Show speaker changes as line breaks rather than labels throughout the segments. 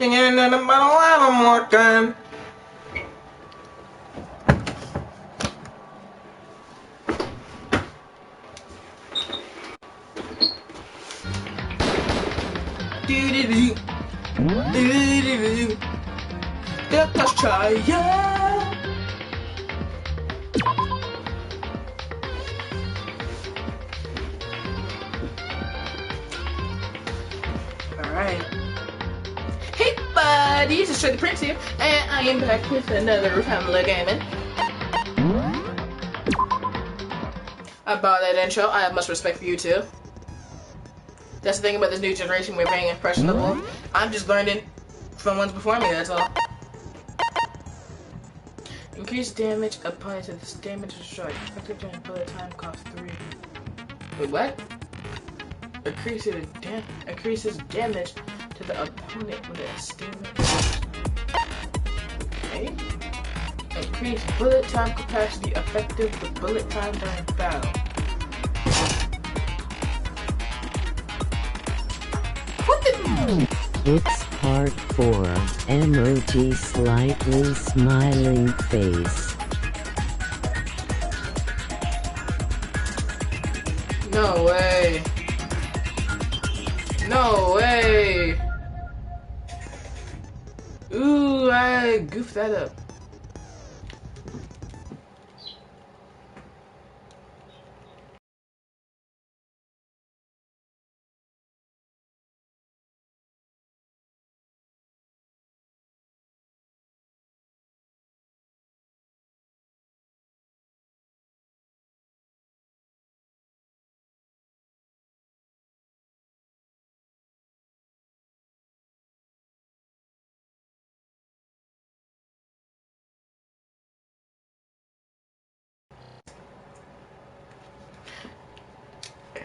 Thinking about a little more time. Let's try, yeah. Alright. Hey buddies, it's Traydaprince here, and I am back with another Family Gaming. About that intro, I have much respect for you too. That's the thing about this new generation, we're very impressionable. I'm just learning from ones before me, that's all. Increase damage applied to this damage destroyed. Effective during bullet time cost 3. Wait, what? Increases damage to the opponent with a stamina. Okay. Increase bullet time capacity effective with bullet time during battle. What the?
It's part 4. Emoji slightly smiling face.
No way. No way. Ooh, I goofed that up.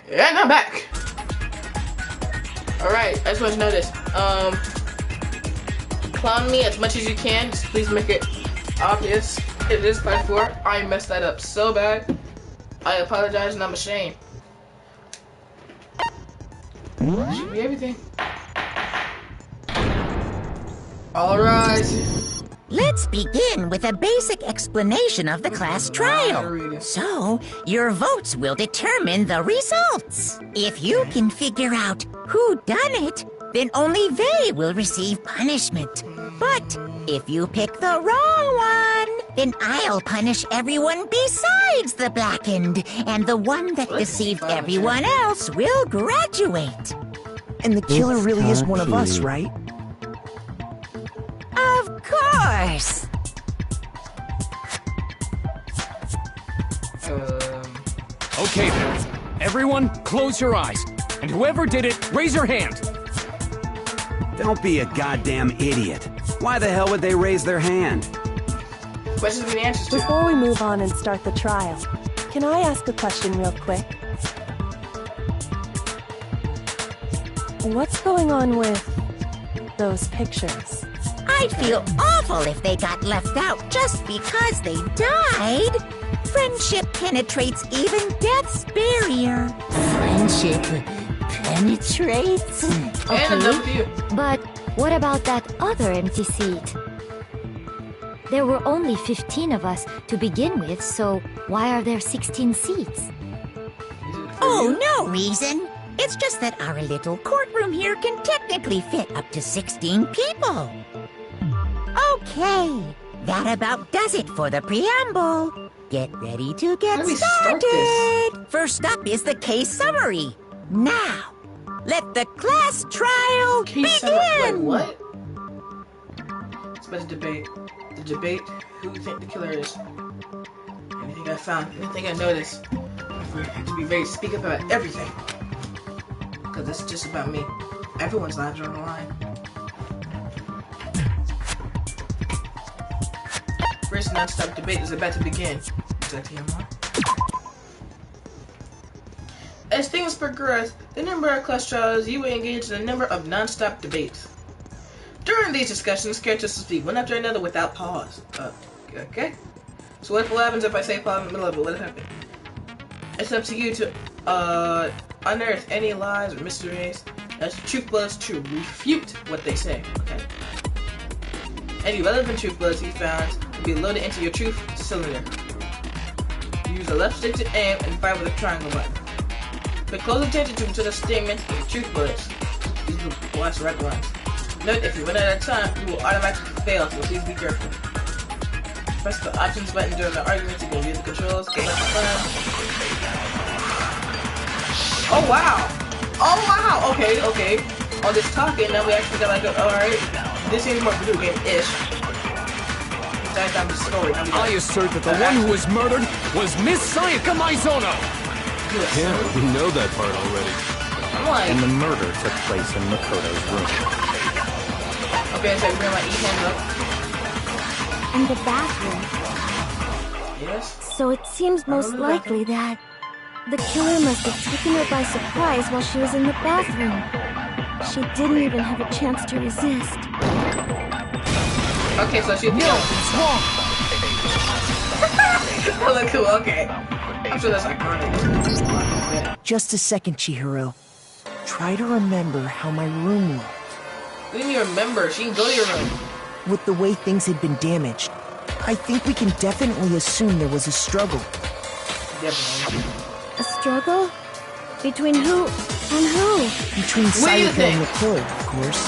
And I'm back. Alright, I just want you to know this. Clown me as much as you can. Just please make it obvious. It is part 4. I messed that up so bad. I apologize and I'm ashamed. That should be everything. Alright.
Let's begin with a basic explanation of the class trial. So, your votes will determine the results. If you can figure out who done it, then only they will receive punishment. But if you pick the wrong one, then I'll punish everyone besides the blackened, and the one that deceived everyone else will graduate.
And the killer really is one of us, right?
Of course!
Okay then. Everyone, close your eyes. And whoever did it, raise your hand.
Don't be a goddamn idiot. Why the hell would they raise their hand?
Questions and answers to.
Before we move on and start the trial, can I ask a question real quick? What's going on with those pictures?
I'd feel awful if they got left out just because they died. Friendship penetrates even death's barrier.
Friendship penetrates?
Okay,
but what about that other empty seat? There were only 15 of us to begin with, so why are there 16 seats?
Oh, no reason. It's just that our little courtroom here can technically fit up to 16 people. Okay, that about does it for the preamble. Get ready to get started. First up is the case summary. Now, let the class trial begin.
Wait, what? It's about to debate. The debate who you think the killer is. Anything I found, anything I noticed. We have to be ready to speak about everything. Because that's just about me. Everyone's lives are on the line. First non-stop debate is about to begin. Would you like to hear more? As things progress, the number of class trials, you will engage in a number of non-stop debates. During these discussions, characters will speak one after another without pause. Okay. So what happens if I say pause in the middle of it? What happens? It's up to you to unearth any lies or mysteries as truth was to refute what they say. Okay. Any relevant truth bullets you found will be loaded into your truth cylinder. Use the left stick to aim and fire with a triangle button. Pay close attention to the statement of the truth bullets. These will blast red ones. Note if you run out of time, you will automatically fail, so please be careful. Press the options button during the argument to go view the controls. Oh wow! Oh wow! Okay, okay. All this talking, now we actually got like a, alright. This seems more video game-ish.
I assert that the one who was murdered was Miss Sayaka Maizono!
Yeah, we know that part already.
Like,
and the murder took place in Makoto's room.
Okay, so bring my e-hand up.
In the bathroom.
Yes?
So it seems most likely that the killer must have taken her by surprise while she was in the bathroom. She didn't even have a chance to resist.
Okay, so she... No, it's wrong! That look cool, okay. I'm sure that's iconic.
Just a second, Chihiro. Try to remember how my room looked.
What do you mean remember? She can go to your room.
With the way things had been damaged, I think we can definitely assume there was a struggle.
Definitely.
A struggle? Between who and who?
Between Sayaka and the killer, of course.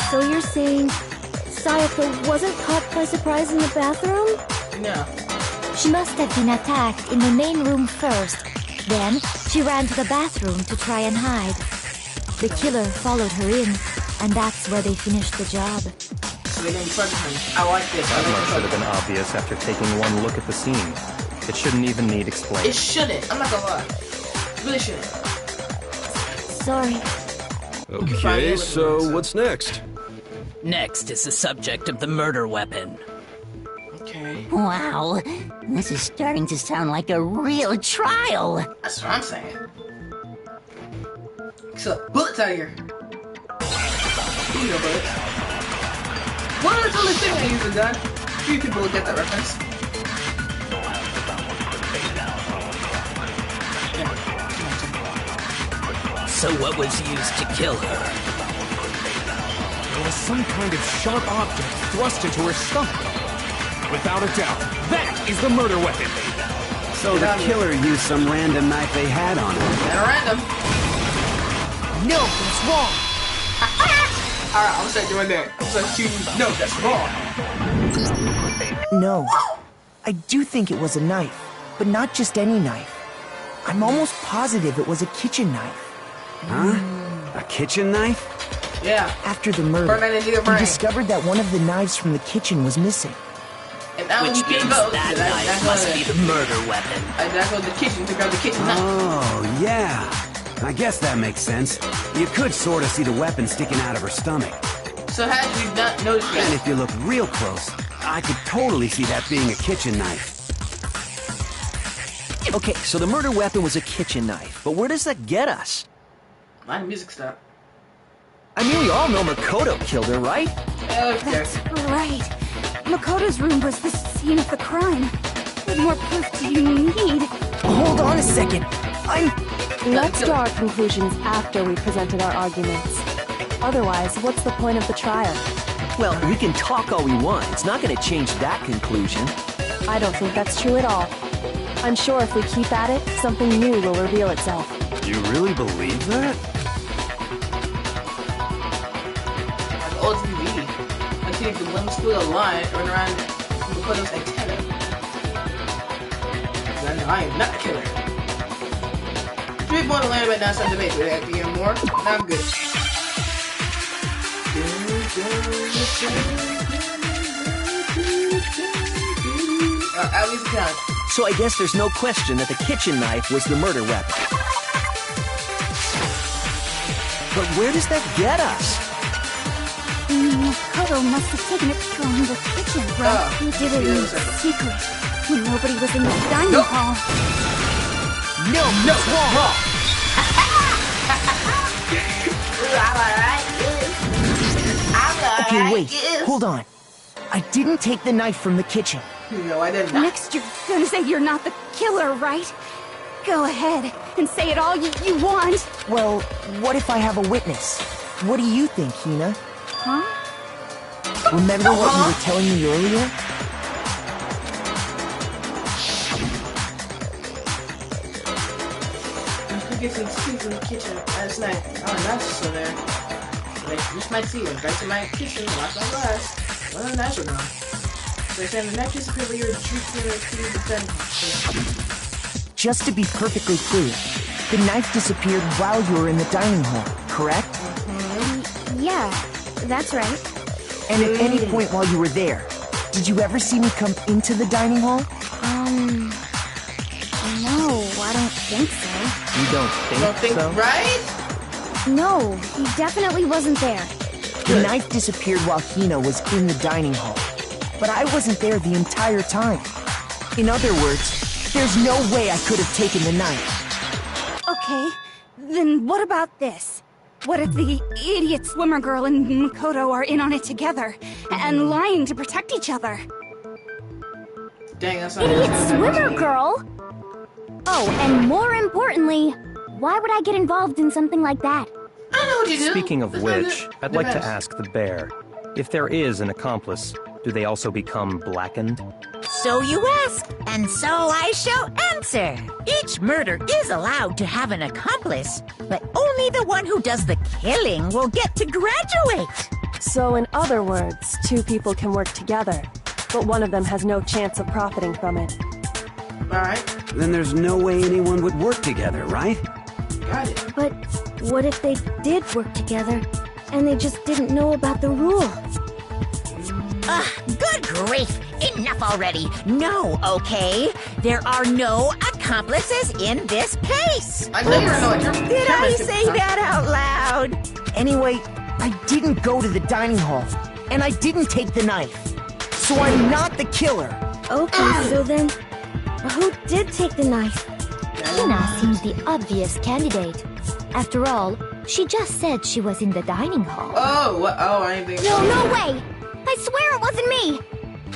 So you're saying Sayaka wasn't caught by surprise in the bathroom?
No.
She must have been attacked in the main room first. Then, she ran to the bathroom to try and hide. The killer followed her in, and that's where they finished the job.
So they didn't trust him. I like this.
That much should have been obvious after taking one look at the scene. It shouldn't even need explaining.
It shouldn't. I'm not gonna lie. It really shouldn't.
Sorry.
Okay, so what's next?
Next is the subject of the murder weapon.
Okay.
Wow, this is starting to sound like a real trial.
That's what I'm saying. So, bullets out of here. You know bullets. What are the only thing I use a gun? Few people will get that reference.
So what was used to kill her?
There was some kind of sharp object thrust into her stomach. Without a doubt, that is the murder weapon.
So the killer used some random knife they had on him.
And random.
No, that's wrong.
Alright, I'm gonna start doing that. I'm gonna shoot. No, that's wrong.
No. I do think it was a knife, but not just any knife. I'm almost positive it was a kitchen knife.
Huh? A kitchen knife?
Yeah.
After the murder,
we
discovered that one of the knives from the kitchen was missing.
And now
which means that knife must be the murder weapon.
That's what the kitchen took out the kitchen knife.
Oh, yeah. I guess that makes sense. You could sort of see the weapon sticking out of her stomach.
So how did you not notice that?
And if you look real close, I could totally see that being a kitchen knife.
Okay, so the murder weapon was a kitchen knife, but where does that get us?
My music stopped.
I mean, we all know Makoto killed her, right?
That's right. Makoto's room was the scene of the crime. What more proof do you need?
Hold on a second.
Let's draw our conclusions after we presented our arguments. Otherwise, what's the point of the trial?
Well, we can talk all we want. It's not going to change that conclusion.
I don't think that's true at all. I'm sure if we keep at it, something new will reveal itself.
You really believe that?
Old TV. I take the one squiggle line run around Makoto's antenna. I am not the killer. 3 people on the land right now, some debate. Would that be more? Not good. At least count.
So I guess there's no question that the kitchen knife was the murder weapon. But where does that get us?
Makoto must have taken it from the kitchen, right? He did it in secret, when nobody was in the dining hall.
No, wrong.
Okay, wait, hold on. I didn't take the knife from the kitchen.
No, I did not.
Next, you're gonna say you're not the killer, right? Go ahead and say it all you want.
Well, what if I have a witness? What do you think, Hina?
Huh?
Remember what you were telling me earlier?
Get some tea from the kitchen last night. Oh, Nash is still there. Like, just my tea. Went back to my kitchen, washed my glass. Well, Nash was gone. So I said the knife disappeared while you were drinking the pen.
Just to be perfectly clear, the knife disappeared while you were in the dining hall, correct?
Yeah, that's right.
And at any point while you were there, did you ever see me come into the dining hall?
No, I don't think so.
You don't think so?
Right?
No, he definitely wasn't there.
The knife disappeared while Hina was in the dining hall, but I wasn't there the entire time. In other words, there's no way I could have taken the knife.
Okay, then what about this? What if the idiot swimmer girl and Makoto are in on it together, and lying to protect each other?
Dang, that's not
Idiot swimmer girl? Oh, and more importantly, why would I get involved in something like that?
I know what you do.
Speaking of which, I'd like to
Depends.
ask the bear, if there is an accomplice, do they also become blackened?
So you ask, and so I shall answer. Each murder is allowed to have an accomplice, but only the one who does the killing will get to graduate.
So in other words, two people can work together, but one of them has no chance of profiting from it.
Alright,
Then there's no way anyone would work together, right?
got it.
But what if they did work together, and they just didn't know about the rules?
Good grief! Enough already! No, okay? There are no accomplices in this case!
I know you're not.
Did I say that out loud?
Anyway, I didn't go to the dining hall, and I didn't take the knife. So I'm not the killer.
Okay, so then, who did take the knife? Hina seems the obvious candidate. After all, she just said she was in the dining hall.
Oh, what? Oh, I ain't think.
No way! I swear it wasn't me!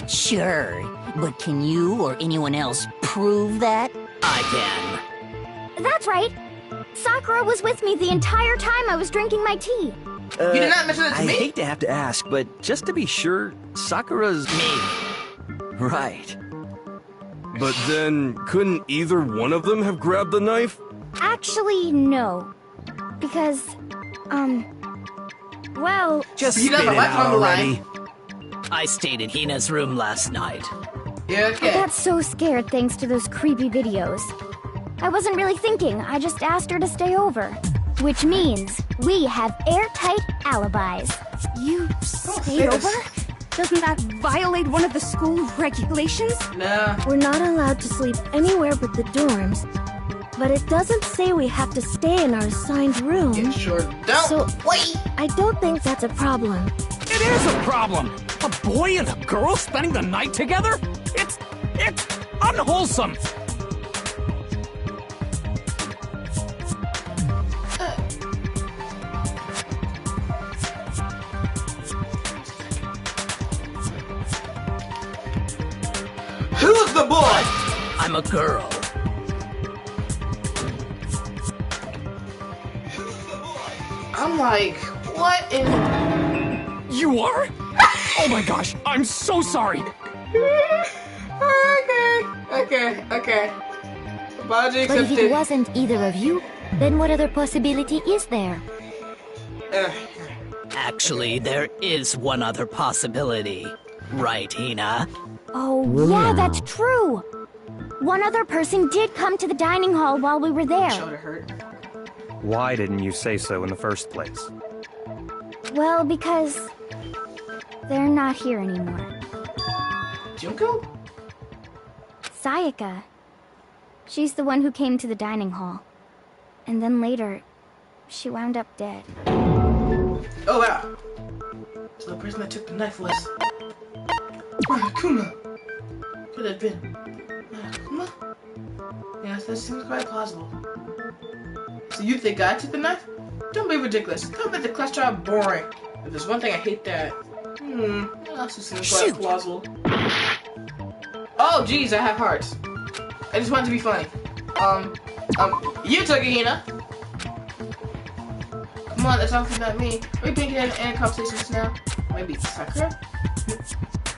Sure, but can you or anyone else prove that?
I can.
That's right. Sakura was with me the entire time I was drinking my tea.
You did not mention it to
I
me?
hate to have to ask, but just to be sure, Sakura's...
Me.
Right.
But then, couldn't either one of them have grabbed the knife?
Actually, no. Because, well...
Just
You
spit
got
it
my wife
out
on the
already.
line.
I stayed in Hina's room last night.
Yeah,
I
okay.
got so scared thanks to those creepy videos. I wasn't really thinking, I just asked her to stay over. Which means, we have airtight alibis.
You stayed over? Doesn't that violate one of the school regulations?
Nah.
We're not allowed to sleep anywhere but the dorms. But it doesn't say we have to stay in our assigned room.
It sure don't.
So, wait! I don't think that's a problem.
It is a problem! A boy and a girl spending the night together? It's unwholesome!
Who's the boy?
I'm a girl.
I'm like, what in...
You are? Oh my gosh, I'm so sorry!
Okay. Apology
But if
accepted.
it wasn't either of you, then what other possibility is there?
Actually, there is one other possibility. Right, Hina?
Oh, yeah, that's true! One other person did come to the dining hall while we were there.
Shoulder hurt.
Why didn't you say so in the first place?
Well, because... they're not here anymore.
Junko?
Sayaka. She's the one who came to the dining hall. And then later, she wound up dead.
Oh, wow. So the person that took the knife was... Kuma. Could have been... Kuma? Yes, that seems quite plausible. So you think I took the knife? Don't be ridiculous. Don't make the class trial boring. If there's one thing I hate that... that also seems quite plausible. Oh, geez, I have hearts. I just wanted to be funny. You took it, Hina. Come on, let's talk about me. Are we being in any conversations now? Maybe Sakura?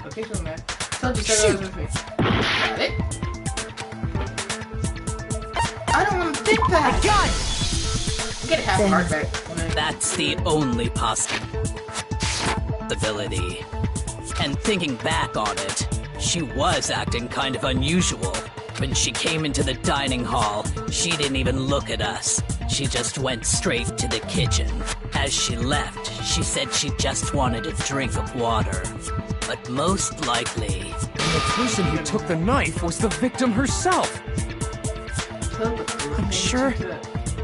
Okay, so man. Told you Sakura was with me. Got it. I don't want to think that.
God!
Get half a heart back.
That's the only possibility. And thinking back on it, she was acting kind of unusual. When she came into the dining hall, she didn't even look at us. She just went straight to the kitchen. As she left, she said she just wanted a drink of water. But most likely...
the person who took the knife was the victim herself.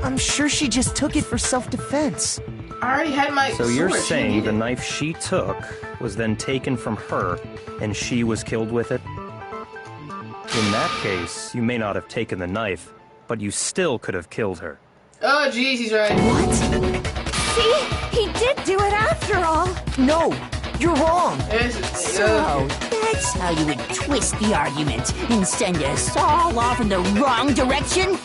I'm sure she just took it for self-defense.
I already had my
So you're
sword.
saying the knife she took was then taken from her, and she was killed with it? In that case, you may not have taken the knife, but you still could have killed her.
Oh, jeez, he's right.
What? See? He did do it after all.
No, you're wrong.
So, that's how you would twist the argument and send us all off in the wrong direction?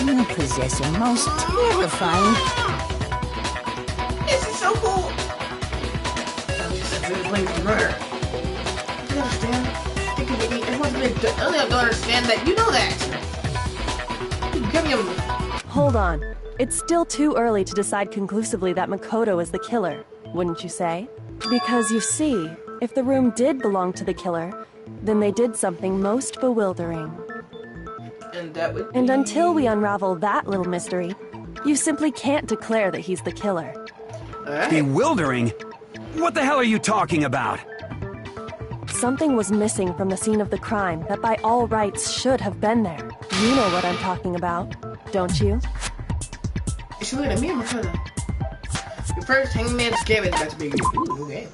You possess a most terrifying...
This is so cool. Playing for murder. Do you understand? Everyone's been. I don't understand that. You know that. Give me a.
Hold on. It's still too early to decide conclusively that Makoto is the killer, wouldn't you say? Because you see, if the room did belong to the killer, then they did something most bewildering.
And that would be...
And until we unravel that little mystery, you simply can't declare that he's the killer.
Right.
Bewildering? What the hell are you talking about?
Something was missing from the scene of the crime that by all rights should have been there. You know what I'm talking about, don't you?
Is she looking at me or Makoto? Your first hangman's game got to be good. Ooh, okay.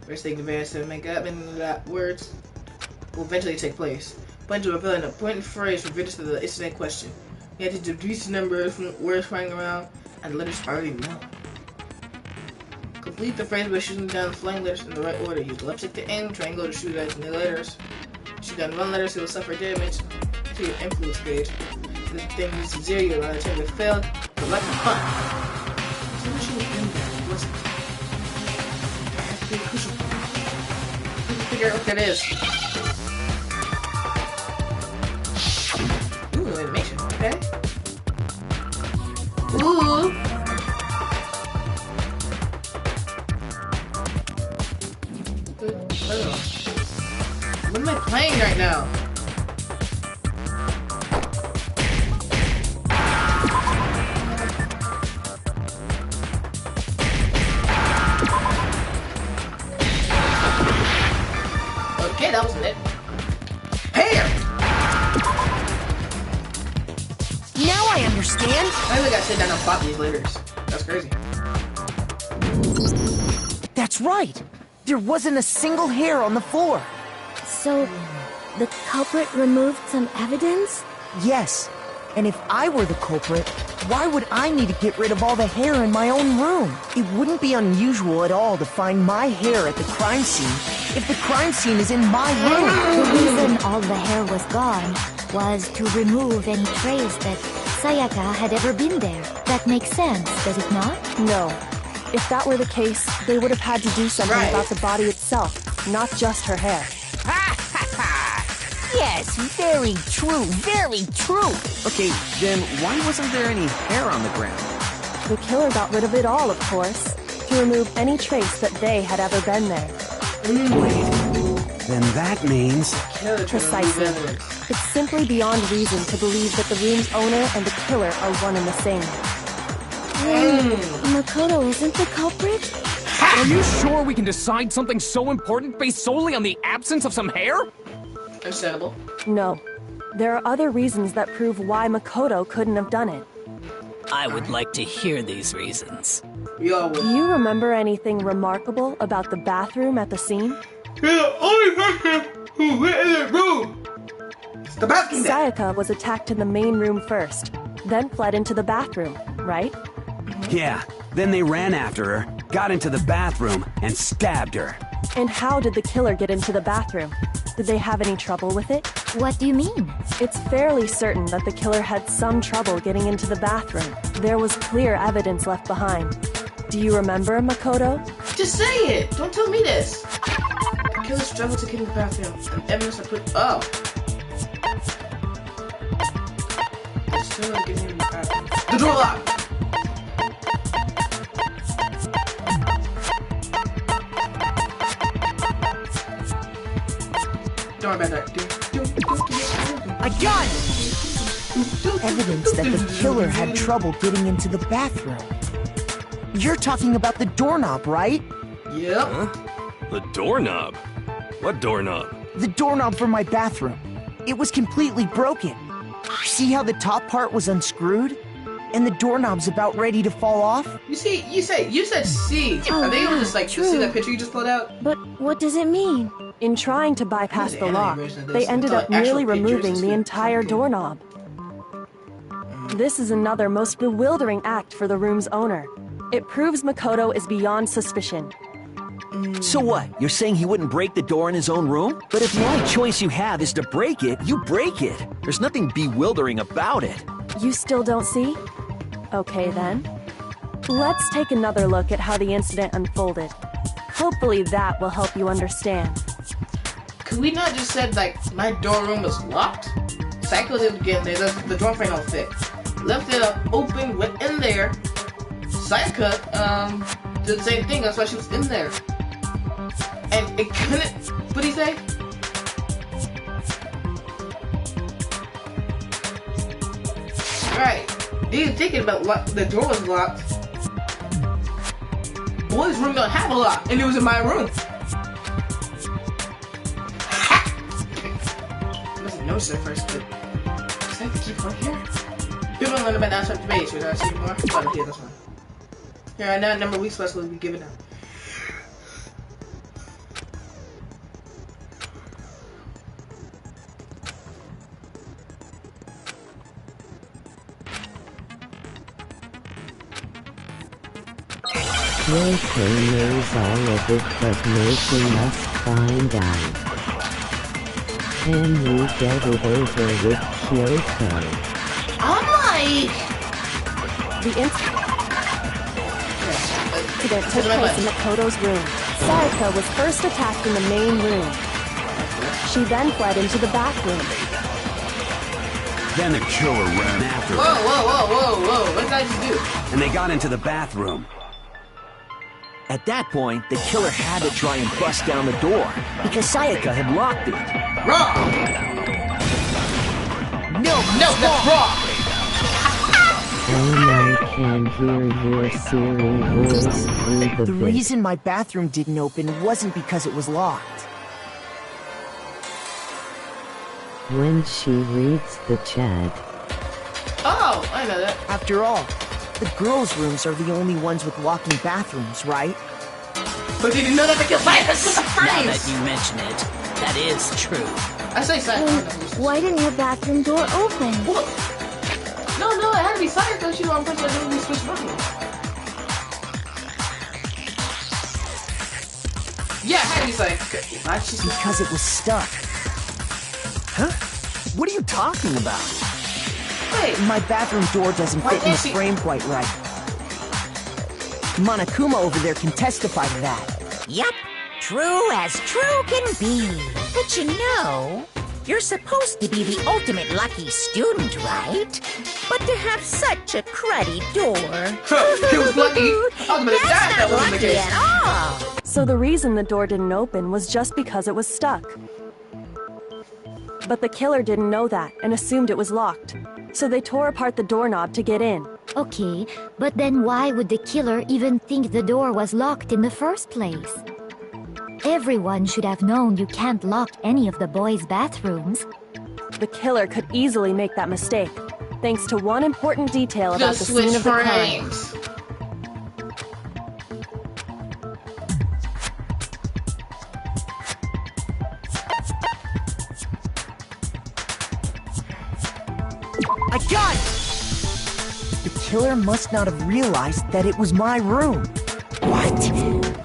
First thing advance to make up in words will eventually take place. Bunch of reveal an important phrase for visitors to the incident question. You have to deduce numbers from words flying around and the letters already know. Complete the phrase by shooting down the flying letters in the right order. Use left stick to aim, triangle to shoot at the letters. Shoot down one letter so you'll suffer damage to your influence gauge. This thing is 0, you're on a turn to fail. But like fun. So what should we do there? What's it? That has to be a crucial point. Figure out what that is. Ooh, animation, okay. Ooh! What am I playing right now? Okay, that wasn't it. Hair!
Now I understand.
I really gotta sit down and pop these letters. That's crazy.
That's right. There wasn't a single hair on the floor.
So, the culprit removed some evidence?
Yes. And if I were the culprit, why would I need to get rid of all the hair in my own room? It wouldn't be unusual at all to find my hair at the crime scene if the crime scene is in my room.
The reason all the hair was gone was to remove any trace that Sayaka had ever been there. That makes sense, does it not?
No. If that were the case, they would have had to do something about the body itself, not just her hair.
Yes, very true, very true.
Okay, then why wasn't there any hair on the ground?
The killer got rid of it all, of course, to remove any trace that they had ever been there.
Wait, then that means...
Precisely. It's simply beyond reason to believe that the room's owner and the killer are one and the same.
Makoto isn't the culprit?
Are you sure we can decide something so important based solely on the absence of some hair?
Understandable.
No. There are other reasons that prove why Makoto couldn't have done it.
I would like to hear these reasons.
Do you remember anything remarkable about the bathroom at the scene?
You're the only person who went in the room! It's the bathroom!
Sayaka was attacked in the main room first, then fled into the bathroom, right?
Yeah, then they ran after her, got into the bathroom, and stabbed her.
And how did the killer get into the bathroom? Did they have any trouble with it?
What do you mean?
It's fairly certain that the killer had some trouble getting into the bathroom. There was clear evidence left behind. Do you remember, Makoto?
Just say it! Don't tell me this! The killer struggled to get in the bathroom, and evidence I put. Oh! The door locked! Don't worry about that.
I got it! Evidence that the killer had trouble getting into the bathroom. You're talking about the doorknob, right?
Yep.
Huh? The doorknob? What doorknob?
The doorknob for my bathroom. It was completely broken. See how the top part was unscrewed? And the doorknob's about ready to fall off?
You said C. Are they able to just like see that picture you just pulled out?
But what does it mean?
In trying to bypass the lock, they ended up nearly removing the entire doorknob. This is another most bewildering act for the room's owner. It proves Makoto is beyond suspicion.
So what? You're saying he wouldn't break the door in his own room? But if the only choice you have is to break it, you break it. There's nothing bewildering about it.
You still don't see? Okay then. Let's take another look at how the incident unfolded. Hopefully that will help you understand.
Could we not just said like my door room was locked? Psycho did again there, the door frame don't fit. Left it up open, went in there. Psycho did the same thing, that's why she was in there. And it couldn't, what'd he say? Right. He was thinking about the door was locked. Boy's room don't have a lock, and it was in my room. I must have noticed it first, but does I have to keep one here? People don't learn about that the base, should I see more? Oh, here, this one. Here, I know number of weeks left will be given out.
Yoko knows all of it, but Moko must find out. Can we get it over with Kyoko?
I'm like...
The incident took place in Makoto's room. Sayaka was first attacked in the main room. She then fled into the bathroom.
Then the killer ran after her.
Whoa. What did I just do?
And they got into the bathroom.
At that point, the killer had to try and bust down the door, because Sayaka had locked it.
Wrong! No, that's wrong!
And I can hear your Siri voice through the bit.
reason my bathroom didn't open wasn't because it was locked.
When she reads the chat.
Oh, I know that.
After all, the girls' rooms are the only ones with walk-in bathrooms, right?
But did you know that because Sayaka's
Now that you mention it, that is true.
I say Sayaka.
Why didn't your bathroom door open?
What? No, it had to be Sayaka. She was on person that didn't switch rooms. Yeah, it had to be Sayaka. Why she
because it was stuck.
Huh? What are you talking about?
Wait.
My bathroom door doesn't fit in the frame quite right. Monokuma over there can testify to that.
Yep, true as true can be. But you know, you're supposed to be the ultimate lucky student, right? But to have such a cruddy door...
He was lucky.
That's not lucky at all.
So the reason the door didn't open was just because it was stuck. But the killer didn't know that and assumed it was locked. So they tore apart the doorknob to get in.
Okay, but then why would the killer even think the door was locked in the first place? Everyone should have known you can't lock any of the boys' bathrooms.
The killer could easily make that mistake, thanks to one important detail about the scene of the crime.
I got it! The killer must not have realized that it was my room.
What?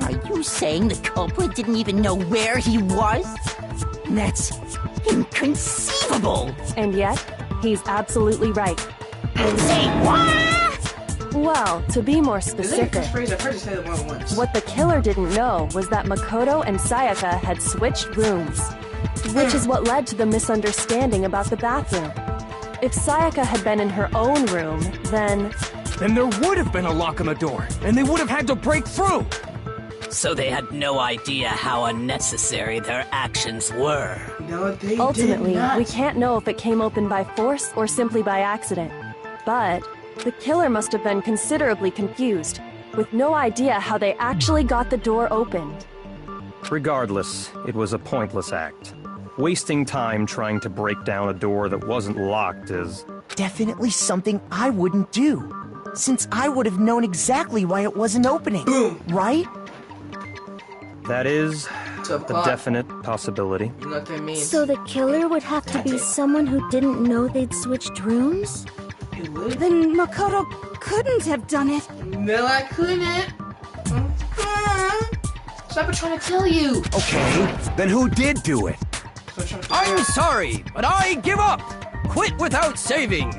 Are you saying the culprit didn't even know where he was? That's inconceivable!
And yet, he's absolutely right.
Say what?
Well, to be more
Is that a
specific,
catchphrase? I've heard you say the wrong once.
what the killer didn't know was that Makoto and Sayaka had switched rooms, which is what led to the misunderstanding about the bathroom. If Sayaka had been in her own room, then
there would have been a lock on the door, and they would have had to break through!
So they had no idea how unnecessary their actions were.
No, they
ultimately,
did not.
we can't know if it came open by force or simply by accident. But the killer must have been considerably confused, with no idea how they actually got the door opened.
Regardless, it was a pointless act. Wasting time trying to break down a door that wasn't locked is...
Definitely something I wouldn't do, since I would have known exactly why it wasn't opening.
Boom.
Right?
That is
a
a definite possibility.
You know what that means?
So the killer would have to be someone who didn't know they'd switched rooms?
Then Makoto couldn't have done it.
No, I couldn't. Stop trying to tell you.
Okay, then who did do it?
I'm sorry, but I give up! Quit without saving!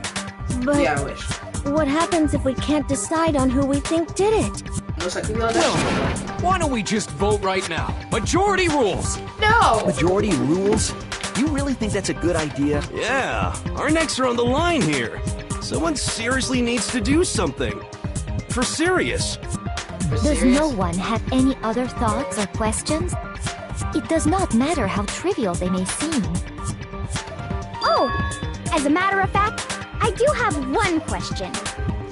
But
Yeah, I wish.
what happens if we can't decide on who we think did it?
Looks like we all
Well,
that.
why don't we just vote right now? Majority rules!
No!
Majority rules? You really think that's a good idea?
Yeah, our necks are on the line here. Someone seriously needs to do something. For serious.
Does no one have any other thoughts or questions? It does not matter how trivial they may seem.
Oh, as a matter of fact, I do have one question.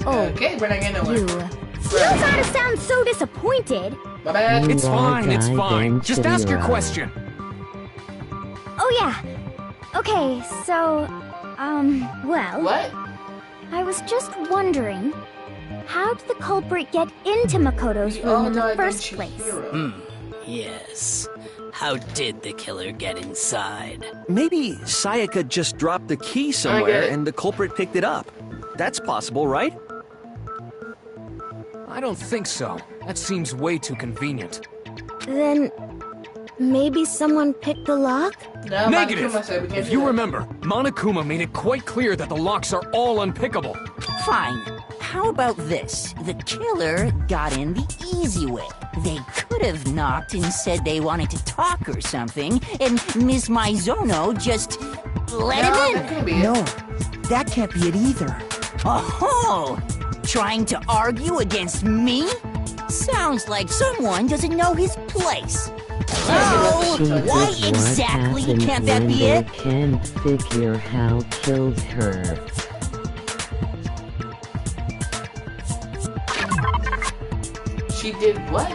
Okay, we're not getting nowhere.
You don't gotta sound so disappointed.
My bad.
It's fine, it's fine. Just ask your question.
Oh yeah. Okay, so, well...
What?
I was just wondering, how did the culprit get into Makoto's room in the first place?
Yes. How did the killer get inside?
Maybe Sayaka just dropped the key somewhere and the culprit picked it up. That's possible, right?
I don't think so. That seems way too convenient.
Then maybe someone picked the lock?
No,
Negative!
Monokuma said we can't
If
do
you
that.
remember, Monokuma made it quite clear that the locks are all unpickable.
Fine. How about this? The killer got in the easy way. They could have knocked and said they wanted to talk or something, and Miss Maizono just let him in.
No, that can't be it either.
Oh, trying to argue against me? Sounds like someone doesn't know his place. Oh, why exactly can't that be it?
Can't figure how killed her.
She did what?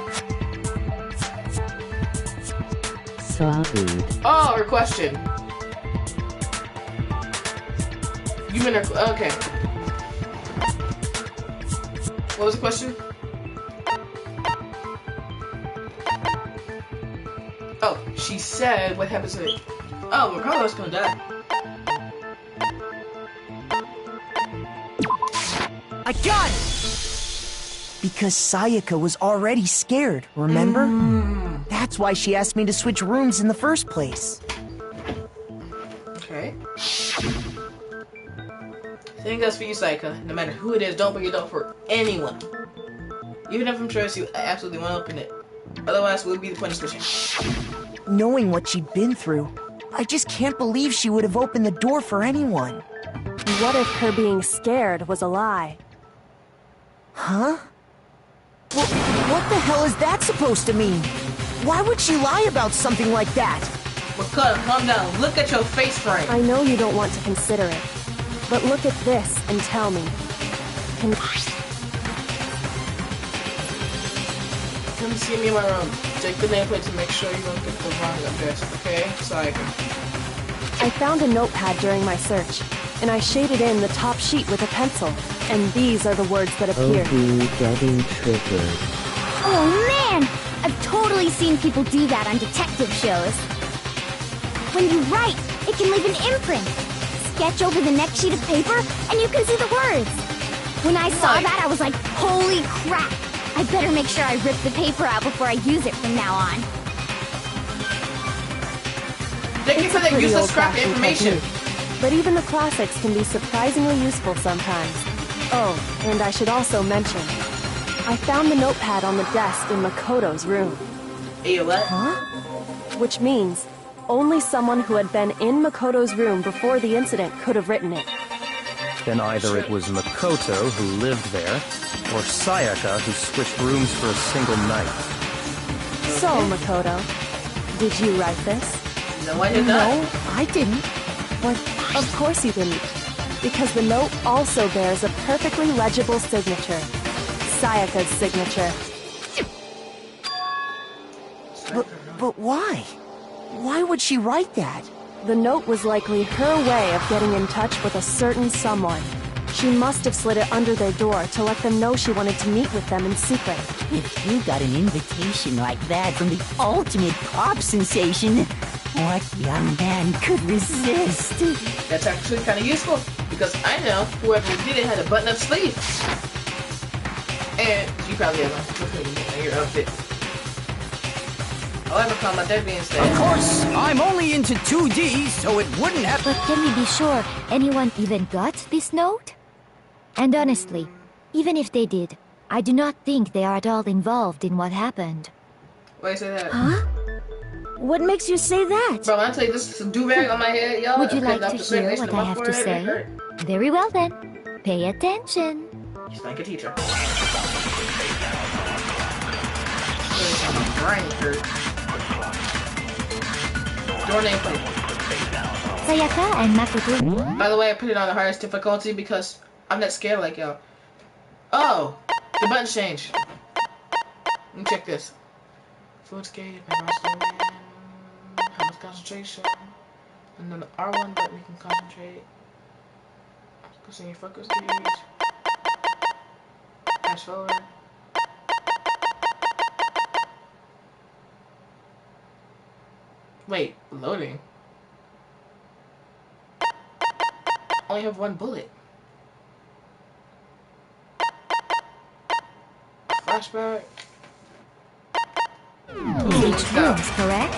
Sorry.
Oh, her question. You mean her... Okay. What was the question? Oh, she said what happens to it. Oh, we're probably just gonna die.
I got it! Because Sayaka was already scared, remember? That's why she asked me to switch rooms in the first place.
Okay. Same goes for you, Sayaka. No matter who it is, don't break it door for anyone. Even if I'm sure you absolutely want to open it. Otherwise, what would be the point of switching?
Knowing what she'd been through, I just can't believe she would have opened the door for anyone.
What if her being scared was a lie?
Huh? Well, what the hell is that supposed to mean? Why would she lie about something like that?
Makoto, calm down. Look at your face frame.
I know you don't want to consider it, but look at this and tell me.
Come see me in my room. Check the nameplate to make sure you don't get the wrong address, okay? Sayaka.
I found a notepad during my search, and I shaded in the top sheet with a pencil, and these are the words that appear.
Obi getting triggered.
Oh man! I've totally seen people do that on detective shows. When you write, it can leave an imprint. Sketch over the next sheet of paper, and you can see the words. When I saw that, I was like, holy crap! I better make sure I rip the paper out before I use it from now on.
Thank you for that useless scrap information.
Technique, but even the classics can be surprisingly useful sometimes. Oh, and I should also mention, I found the notepad on the desk in Makoto's room.
Hey, what?
Huh? Which means only someone who had been in Makoto's room before the incident could have written it.
Then either it was Makoto who lived there, or Sayaka who switched rooms for a single night.
So, Makoto, did you write this?
No, I did not.
No, I didn't. But of course you didn't. Because the note also bears a perfectly legible signature. Sayaka's signature.
But why? Why would she write that?
The note was likely her way of getting in touch with a certain someone. She must have slid it under their door to let them know she wanted to meet with them in secret.
If you got an invitation like that from the ultimate pop sensation, what young man could resist?
That's actually kind of useful, because I know whoever did it had a button-up sleeve. And you probably have one in your outfit. However, that being said...
Of course, I'm only into 2D, so it wouldn't have...
But can we be sure anyone even got this note? And honestly, even if they did, I do not think they are at all involved in what happened.
Why you say that?
Huh? What makes you say that?
Bro, when I tell you this do-rag on my head, y'all...
Would you like to hear what I have to say? Very well then. Pay attention.
He's like a teacher. My brain hurt. Door nameplate.
Sayaka and Makoto.
By the way, I put it on the hardest difficulty because I'm not scared like y'all. Oh! The buttons change. Let me check this. Food skate, how much concentration. And then the R1 button we can concentrate. Focusing your focus gauge. Fast forward. Wait, loading. Only have one bullet. Flashback.
Each rooms, correct?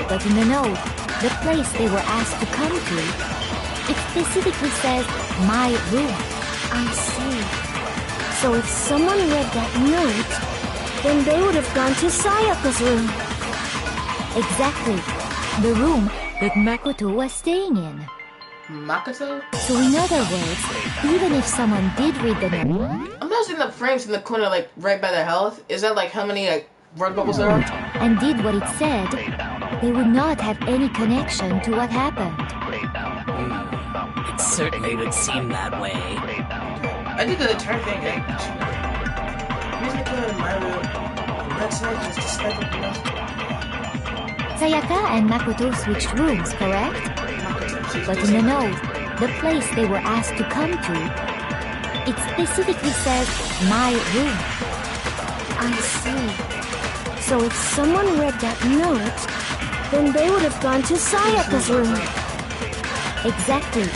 But in the note, the place they were asked to come to, it specifically says, my room.
I see. So if someone read that note, then they would have gone to Sayaka's room.
Exactly. The room that Makoto was staying in.
Makoto?
So in other words, even if someone did read the note...
I'm not seeing the frames in the corner, like, right by the health. Is that, like, how many, like, word bubbles there are?
And did what it said, they would not have any connection to what happened.
It certainly would seem that way.
I did the entire thing, actually. Music in my room. That's not just discovered enough.
Sayaka and Makoto switched rooms, correct? But in the note, the place they were asked to come to, it specifically says, my room.
I see. So if someone read that note, then they would have gone to Sayaka's room.
Exactly.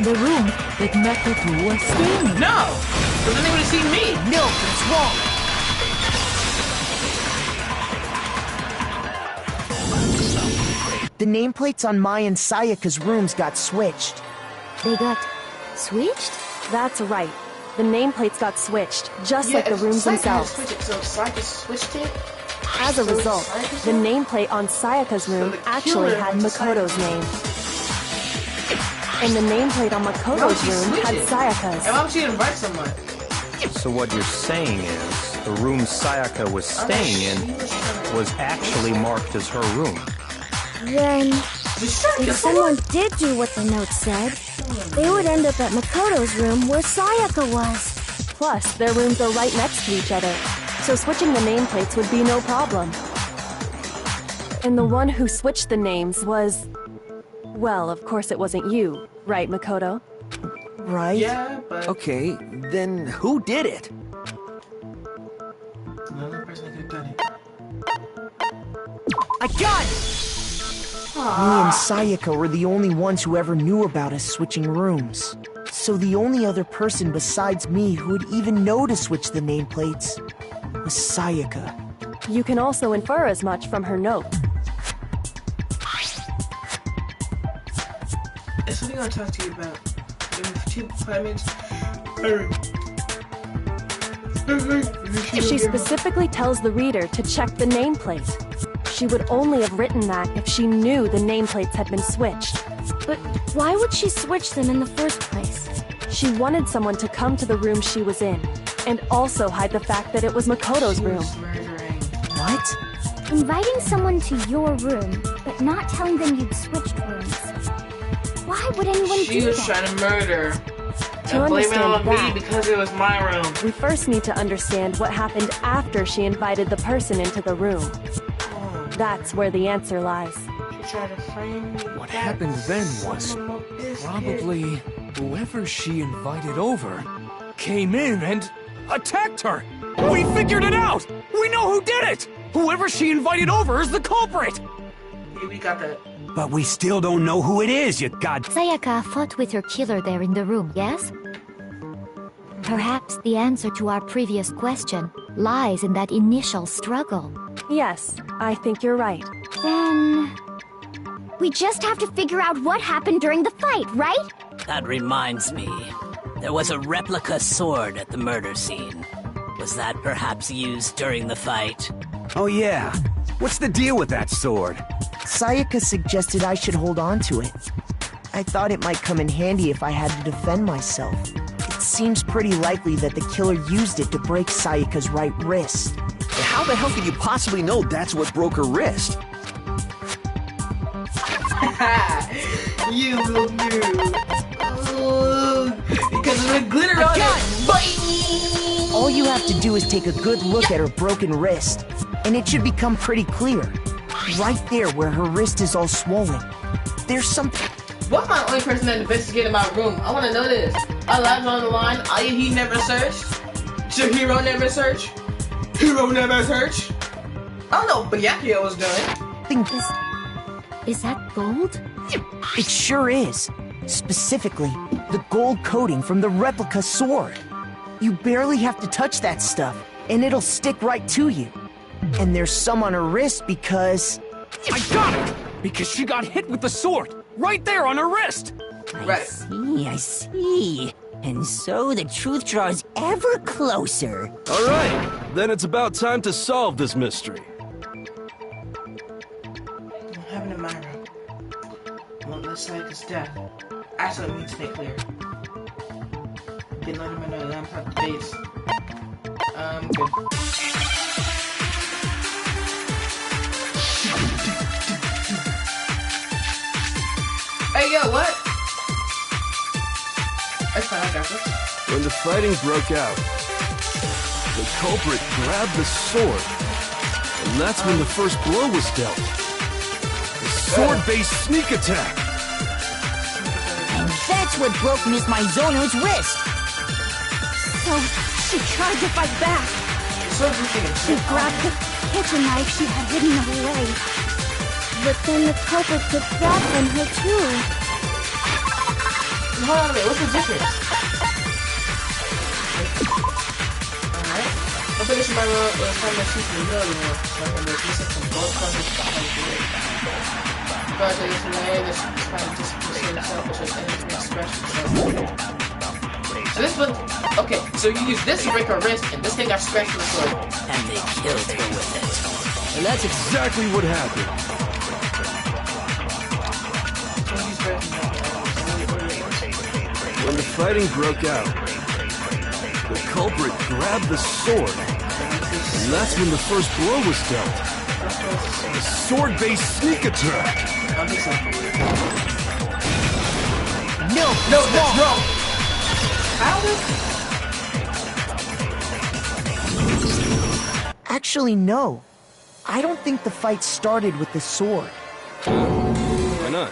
The room that Makoto was staying in.
No! Because then they would have seen me!
No, it's wrong!
The nameplates on my and Sayaka's rooms got switched.
They got switched?
That's right. The nameplates got switched, just like the rooms themselves.
So Sayaka switched it?
As a result, the nameplate on Sayaka's room actually had Makoto's name. And the nameplate on Makoto's room had Sayaka's.
And why would she invite someone?
So what you're saying is, the room Sayaka was staying in was actually marked as her room.
Then, if someone did do what the note said, they would end up at Makoto's room where Sayaka was.
Plus, their rooms are right next to each other, so switching the nameplates would be no problem. And the one who switched the names was... Well, of course it wasn't you, right, Makoto?
Right?
Yeah, but...
Okay, then who did it?
Another person could have done it.
I got it!
Me and Sayaka were the only ones who ever knew about us switching rooms. So the only other person besides me who would even know to switch the nameplates was Sayaka.
You can also infer as much from her note.
There's something I want to talk to you about.
If she specifically tells the reader to check the nameplate, she would only have written that if she knew the nameplates had been switched.
But why would she switch them in the first place?
She wanted someone to come to the room she was in, and also hide the fact that it was Makoto's room.
What?
Inviting someone to your room, but not telling them you'd switched rooms. Why would anyone do that?
She was trying to murder.
To understand that,
because it was my room.
We first need to understand what happened after she invited the person into the room. That's where the answer lies.
What happened then was probably whoever she invited over came in and attacked her. We figured it out! We know who did it! Whoever she invited over is the culprit!
Yeah, we got that.
But we still don't know who it is, you god...
Sayaka fought with her killer there in the room, yes? Perhaps the answer to our previous question lies in that initial struggle.
Yes, I think you're right.
Then... we just have to figure out what happened during the fight, right?
That reminds me. There was a replica sword at the murder scene. Was that perhaps used during the fight?
Oh yeah. What's the deal with that sword?
Sayaka suggested I should hold on to it. I thought it might come in handy if I had to defend myself. It seems pretty likely that the killer used it to break Sayaka's right wrist.
How the hell could you possibly know that's what broke her wrist?
You little dude. Because of the glitter on it.
All you have to do is take a good look at her broken wrist, and it should become pretty clear. Right there where her wrist is all swollen. There's something...
What's my only person that investigated my room? I want to know this. Our lives on the line. He never searched. Chihiro never searched. Hero never searched. I don't know what Byakuya was doing.
Is that gold?
It sure is. Specifically, the gold coating from the replica sword. You barely have to touch that stuff, and it'll stick right to you. And there's some on her wrist because...
I got it! Because she got hit with the sword! Right there on her wrist!
I see. And so the truth draws ever closer.
All right, then it's about time to solve this mystery.
What happened in my room? Won't let Sayaka's death. Actually, need to make clear. Didn't let him know that I'm part of the base. Good. Hey, yo, what? That's fine, I got this.
When the fighting broke out, the culprit grabbed the sword, and that's when the first blow was dealt. The sword-based sneak attack.
And that's what broke Miss Maizono's wrist.
So, she tried to fight back. She grabbed the kitchen knife she had hidden away.
But then the culprit took that from her too.
Hold on a minute, what's the difference? Alright. I'll finish my room with a time that she's in the middle of the room. So I'm going to listen to both cousins behind the way. But there's a way that she's trying to disappear herself, which is anything expression. So this one, okay, so you use this to break her wrist, and this thing got scratched with the sword.
And they killed her with it.
And that's exactly what happened. When the fighting broke out, the culprit grabbed the sword, and that's when the first blow was dealt. The sword-based sneak attack.
No, that's wrong. Actually, no. I don't think the fight started with the sword.
Why not?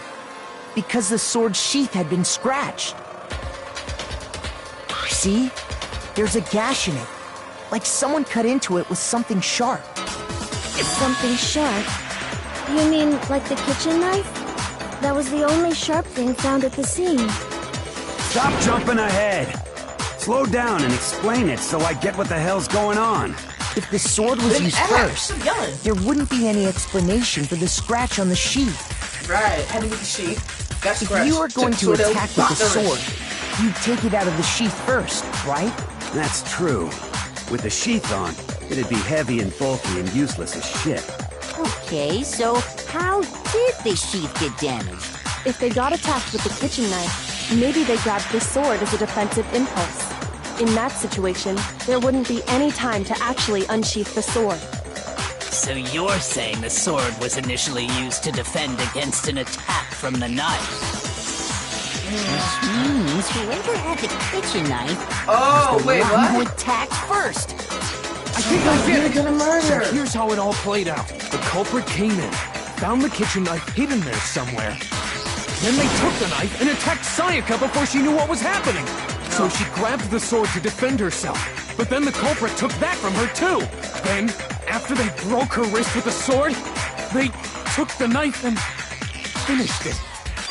Because the sword's sheath had been scratched. See? There's a gash in it. Like someone cut into it with something sharp.
Something sharp? You mean like the kitchen knife? That was the only sharp thing found at the scene.
Stop jumping ahead! Slow down and explain it so I get what the hell's going on.
If the sword was used first, there wouldn't be any explanation for the scratch on the sheath.
Right, had to be the sheath. Got scratched.
If you are going to attack with the sword, you'd take it out of the sheath first, right?
That's true. With the sheath on, it'd be heavy and bulky and useless as shit.
Okay, so how did the sheath get damaged?
If they got attacked with the kitchen knife, maybe they grabbed the sword as a defensive impulse. In that situation, there wouldn't be any time to actually unsheath the sword.
So you're saying the sword was initially used to defend against an attack from the knife?
Which means whoever had the kitchen knife
Oh,
was the
wait,
one
what?
who attacked first.
I think I get it!
Gonna murder.
So here's how it all played out. The culprit came in, found the kitchen knife hidden there somewhere. Then they took the knife and attacked Sayaka before she knew what was happening. So she grabbed the sword to defend herself. But then the culprit took that from her too. Then, after they broke her wrist with the sword, they took the knife and finished it.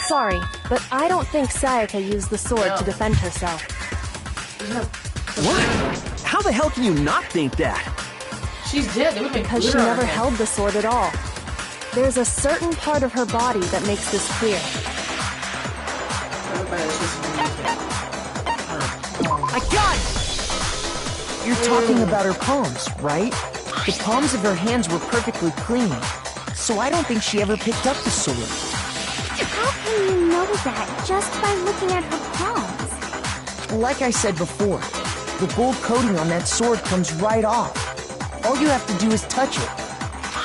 Sorry, but I don't think Sayaka used the sword to defend herself.
What? How the hell can you not think that?
She's dead. They would've
Because she never held the sword at all. There's a certain part of her body that makes this clear.
I got it! You're talking about her palms, right? The palms of her hands were perfectly clean, so I don't think she ever picked up the sword.
How can you know that just by looking at her palms?
Like I said before, the gold coating on that sword comes right off. All you have to do is touch it.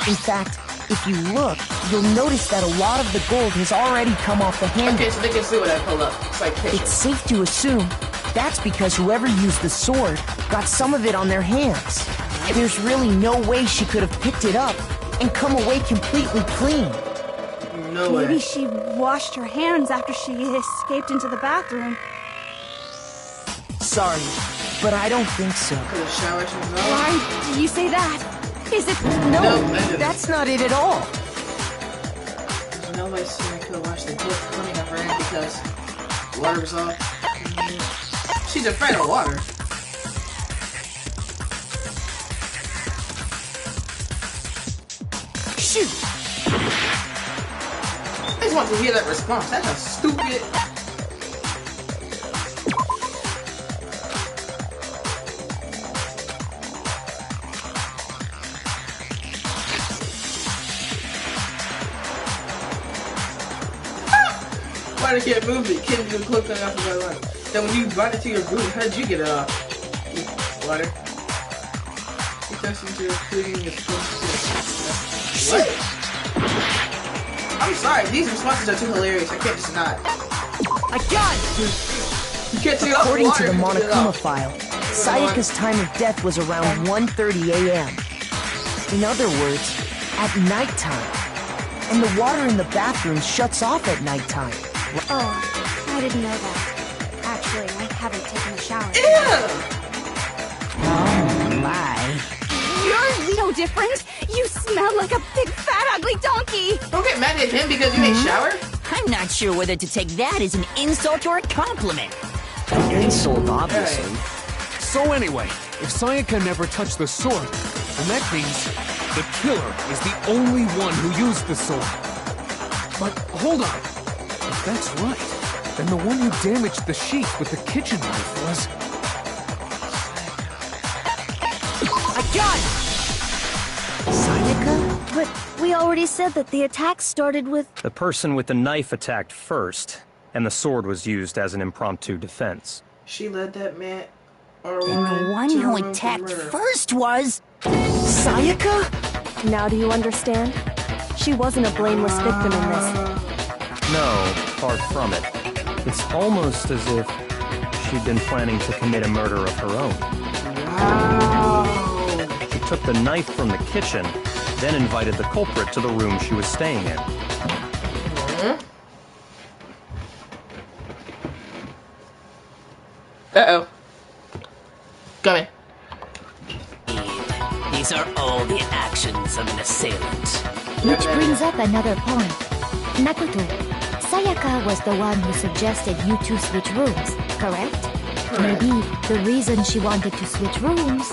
In fact, if you look, you'll notice that a lot of the gold has already come off the handle.
Okay, so they can see what I pull up. It's like picture.
It's safe to assume that's because whoever used the sword got some of it on their hands. There's really no way she could have picked it up and come away completely clean.
No way.
Maybe she washed her hands after she escaped into the bathroom.
Sorry, but I don't think so.
Why do you say that? Is it...
No, that's not it at all.
There's no way someone could have watched the book coming off her hand because water was off. She's afraid of water. Shoot! I just want to hear that response. That's a stupid... Why did you move it? Couldn't do a close thing off of my life. Then when you brought it to your boot, how did you get it off? Water. You touched into your cleaning your What? I'm sorry, these responses are too hilarious. I can't just not.
I got it!
You can't take off
According
water
to the
if you get it
Monokuma
off.
file, Sayaka's time of death was around 1:30 a.m. In other words, at nighttime. And the water in the bathroom shuts off at nighttime.
Oh, I didn't know that. Actually, I haven't taken a shower.
Oh my.
You're no different. You smell like a big, fat, ugly donkey.
Don't get mad at him because you ain't shower.
I'm not sure whether to take that as an insult or a compliment.
An insult, obviously.
So anyway, if Sayaka never touched the sword, then that means the killer is the only one who used the sword. But hold on. If that's right, then the one who damaged the sheath with the kitchen knife was...
I got it! Sayaka?
But we already said that the attack started with...
The person with the knife attacked first, and the sword was used as an impromptu defense.
She led that man or
And the one who attacked first was...
Sayaka? Now do you understand? She wasn't a blameless victim in this.
No, far from it. It's almost as if she'd been planning to commit a murder of her own.
Wow.
She took the knife from the kitchen, then invited the culprit to the room she was staying in.
Uh-oh. Coming.
These are all the actions of an assailant.
Which brings up another point. Makoto, Sayaka was the one who suggested you two switch rooms, correct? Maybe the reason she wanted to switch rooms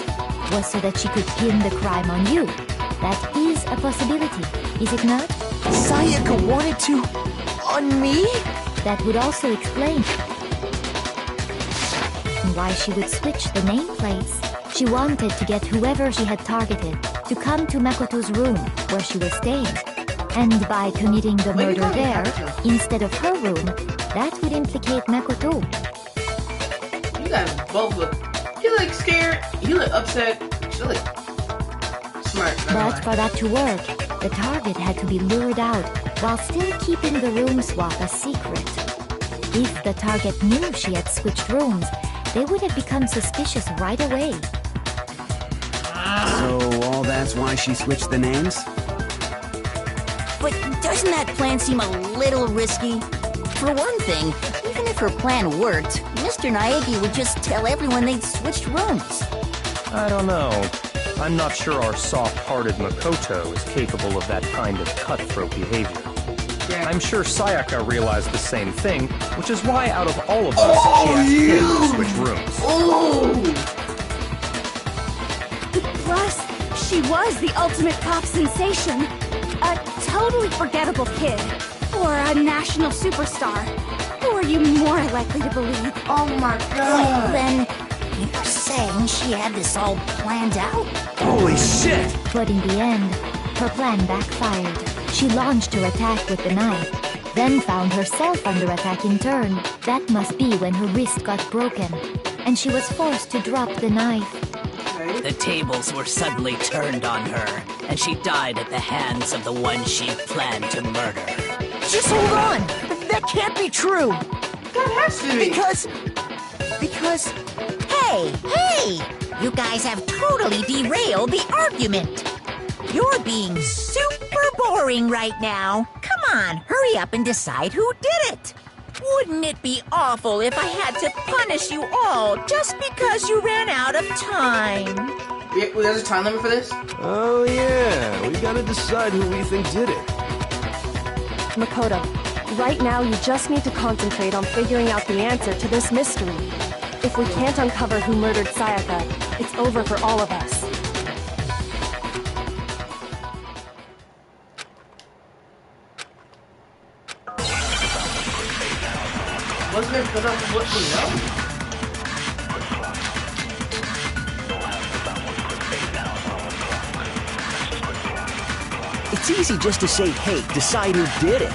was so that she could pin the crime on you. That is a possibility, is it not?
Sayaka wanted to... on me?
That would also explain. reason why she would switch the nameplates. She wanted to get whoever she had targeted to come to Makoto's room where she was staying. And by committing the murder there, instead of her room, that would implicate Makoto.
You guys both look... You look scared, you look upset, you look smart.
But for that to work, the target had to be lured out while still keeping the room swap a secret. If the target knew she had switched rooms, they would have become suspicious right away.
So all that's why she switched the names?
But doesn't that plan seem a little risky? For one thing, even if her plan worked, Mr. Naegi would just tell everyone they'd switched rooms.
I don't know. I'm not sure our soft-hearted Makoto is capable of that kind of cutthroat behavior.
Yeah.
I'm sure Sayaka realized the same thing, which is why out of all of us, she asked him to switch rooms.
Plus, she was the ultimate pop sensation. A totally forgettable kid. Or a national superstar. Who are you more likely to believe?
Oh my god!
Well, then, you're saying she had this all planned out?
Holy shit!
But in the end, her plan backfired. She launched her attack with the knife, then found herself under attack in turn. That must be when her wrist got broken, and she was forced to drop the knife.
The tables were suddenly turned on her, and she died at the hands of the one she planned to murder.
Just hold on! That can't be true!
That has to be!
Because...
Hey! You guys have totally derailed the argument. You're being super boring right now. Come on, hurry up and decide who did it. Wouldn't it be awful if I had to punish you all just because you ran out of time?
Yeah, there's a time limit for this?
Oh yeah, we gotta decide who we think did it.
Makoto, right now you just need to concentrate on figuring out the answer to this mystery. If we can't uncover who murdered Sayaka, it's over for all of us.
Wasn't it because of what we know?
It's easy just to say, hey, decide who did it.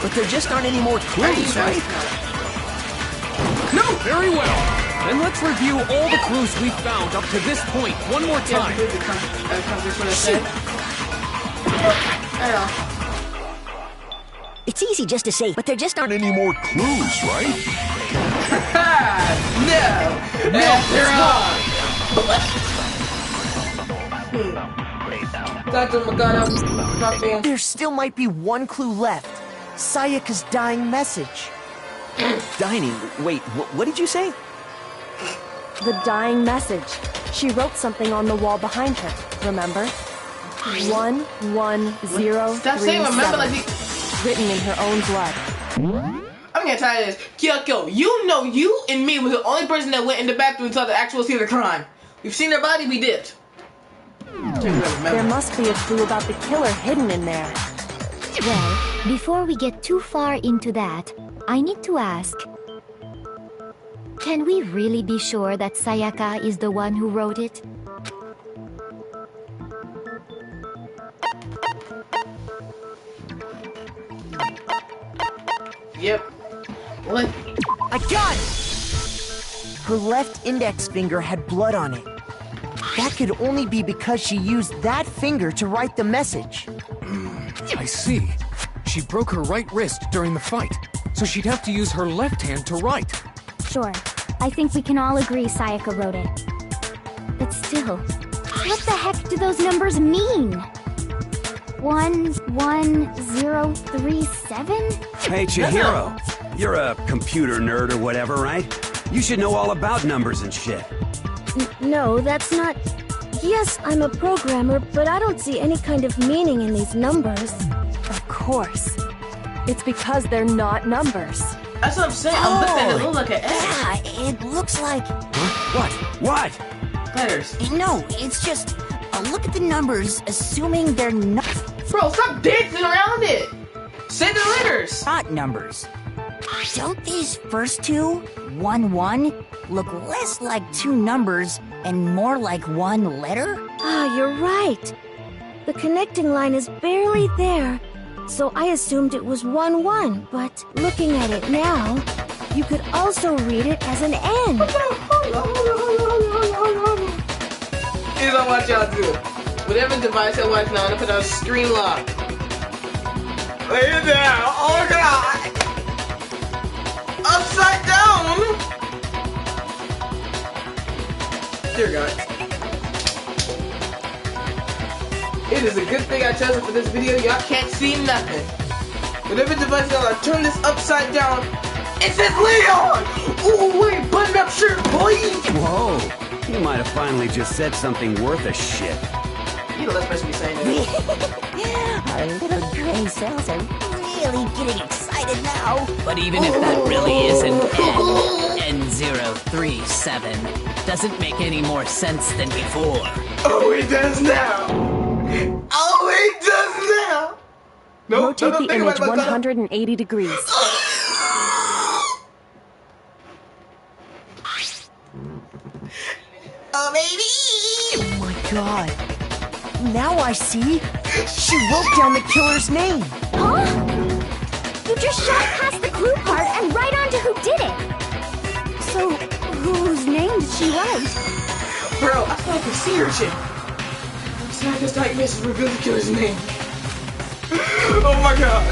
But there just aren't any more clues, right?
No! Very well. Then let's review all the clues we've found up to this point one more time.
It's easy just to say, but there just aren't any more clues, right?
No! Dr. Magano,
there still might be one clue left. Sayaka's dying message.
Dining? Wait, what did you say?
The dying message. She wrote something on the wall behind her, remember? 11037.
Stop saying remember like he...
Written in her own blood.
I'm getting tired of this. Kyoko, you know you and me was the only person that went in the bathroom and saw the actual scene of the crime. We've seen their body, we did.
There must be a clue about the killer hidden in there.
Well, before we get too far into that, I need to ask, can we really be sure that Sayaka is the one who wrote it?
Yep. What?
I got it! Her left index finger had blood on it. That could only be because she used that finger to write the message.
I see. She broke her right wrist during the fight, so she'd have to use her left hand to write.
Sure. I think we can all agree Sayaka wrote it. But still, what the heck do those numbers mean? 11037?
Hey, Chihiro. You're a computer nerd or whatever, right? You should know all about numbers and shit.
No, that's not... Yes, I'm a programmer, but I don't see any kind of meaning in these numbers.
Of course. It's because they're not numbers.
That's what I'm saying. I'm looking at it. It looks like an S.
Yeah, it looks like...
Huh? What?
Letters.
No, it's just... look at the numbers, assuming they're not...
Bro, stop dancing around it! Say the letters!
Not numbers. Don't these first two, 1-1, look less like two numbers and more like one letter?
Ah, you're right. The connecting line is barely there, so I assumed it was 1-1, but looking at it now, you could also read it as an N.
Here's what y'all do. Whatever device I watch now, I'm gonna put on screen lock. Lay it down. Oh god! Upside down! Dear God. It is a good thing I chose it for this video. Y'all can't see nothing. Whatever device y'all are, turn this upside down. It says Leon! Ooh, wait, button up shirt, boy!
Whoa, you might have finally just said something worth a shit.
You know that's supposed to be saying that.
Our little gray cells are really getting excited now.
But even if that really is an N037, doesn't make any more sense than before.
Oh, it does now! Oh, it does now!
Rotate the image 180 degrees.
Oh, baby!
Oh my god. Now I see. She wrote down the killer's name.
Huh? You just shot past the clue part and right onto who did it. So, whose name did she write?
Bro, I feel like a seer shit. Sniper's diagnosis revealed the killer's name. Oh my god.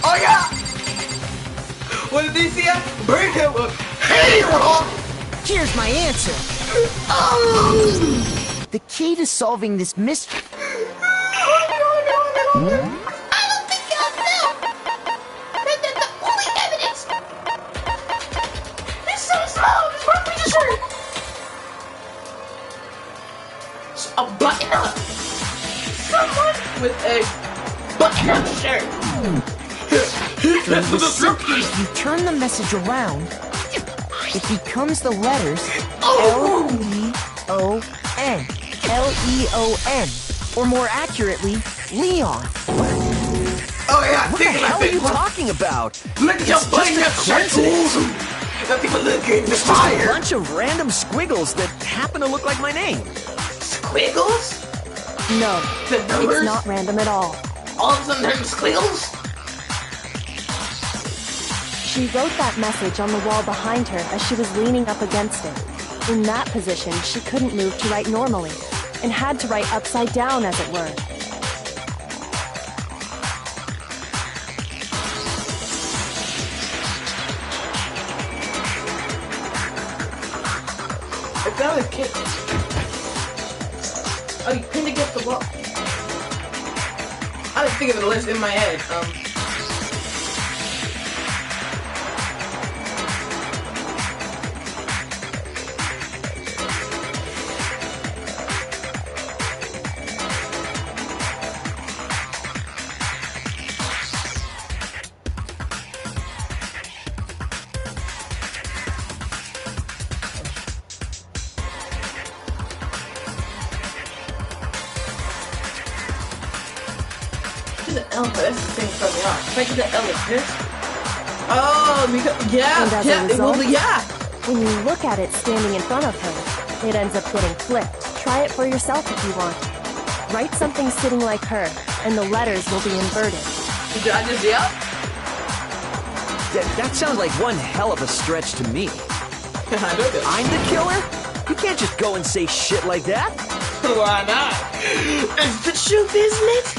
Oh yeah! What did they see? Bring him up. Hey,
here's my answer. The key to solving this mystery.
I don't think y'all know that the only evidence is so small. It's worth me to shirt. A button up. Someone with a button up shirt.
From the suitcase, you turn the message around. It becomes the letters L-E-O-N. L-E-O-N. Or more accurately, Leon. What?
Oh yeah,
what the hell are you talking about?
Look at your button up shirt. Nothing but looking the fire.
A bunch of random squiggles that happen to look like my name.
Squiggles?
No,
the numbers?
It's not random at all.
All of a sudden there's squiggles?
She wrote that message on the wall behind her as she was leaning up against it. In that position, she couldn't move to write normally, and had to write upside down, as it were.
I found a kid. Oh, you pinned against the wall. I didn't think of the list in my head. The L, but that's the thing from me off. If I do the L like this. Oh, because, yeah,
And as
yeah,
a result,
yeah.
When you look at it standing in front of her, it ends up getting flipped. Try it for yourself if you want. Write something sitting like her, and the letters will be inverted.
Did I just yell?
That sounds like one hell of a stretch to me. I'm the killer? You can't just go and say shit like that.
Why not? It's the truth, isn't it?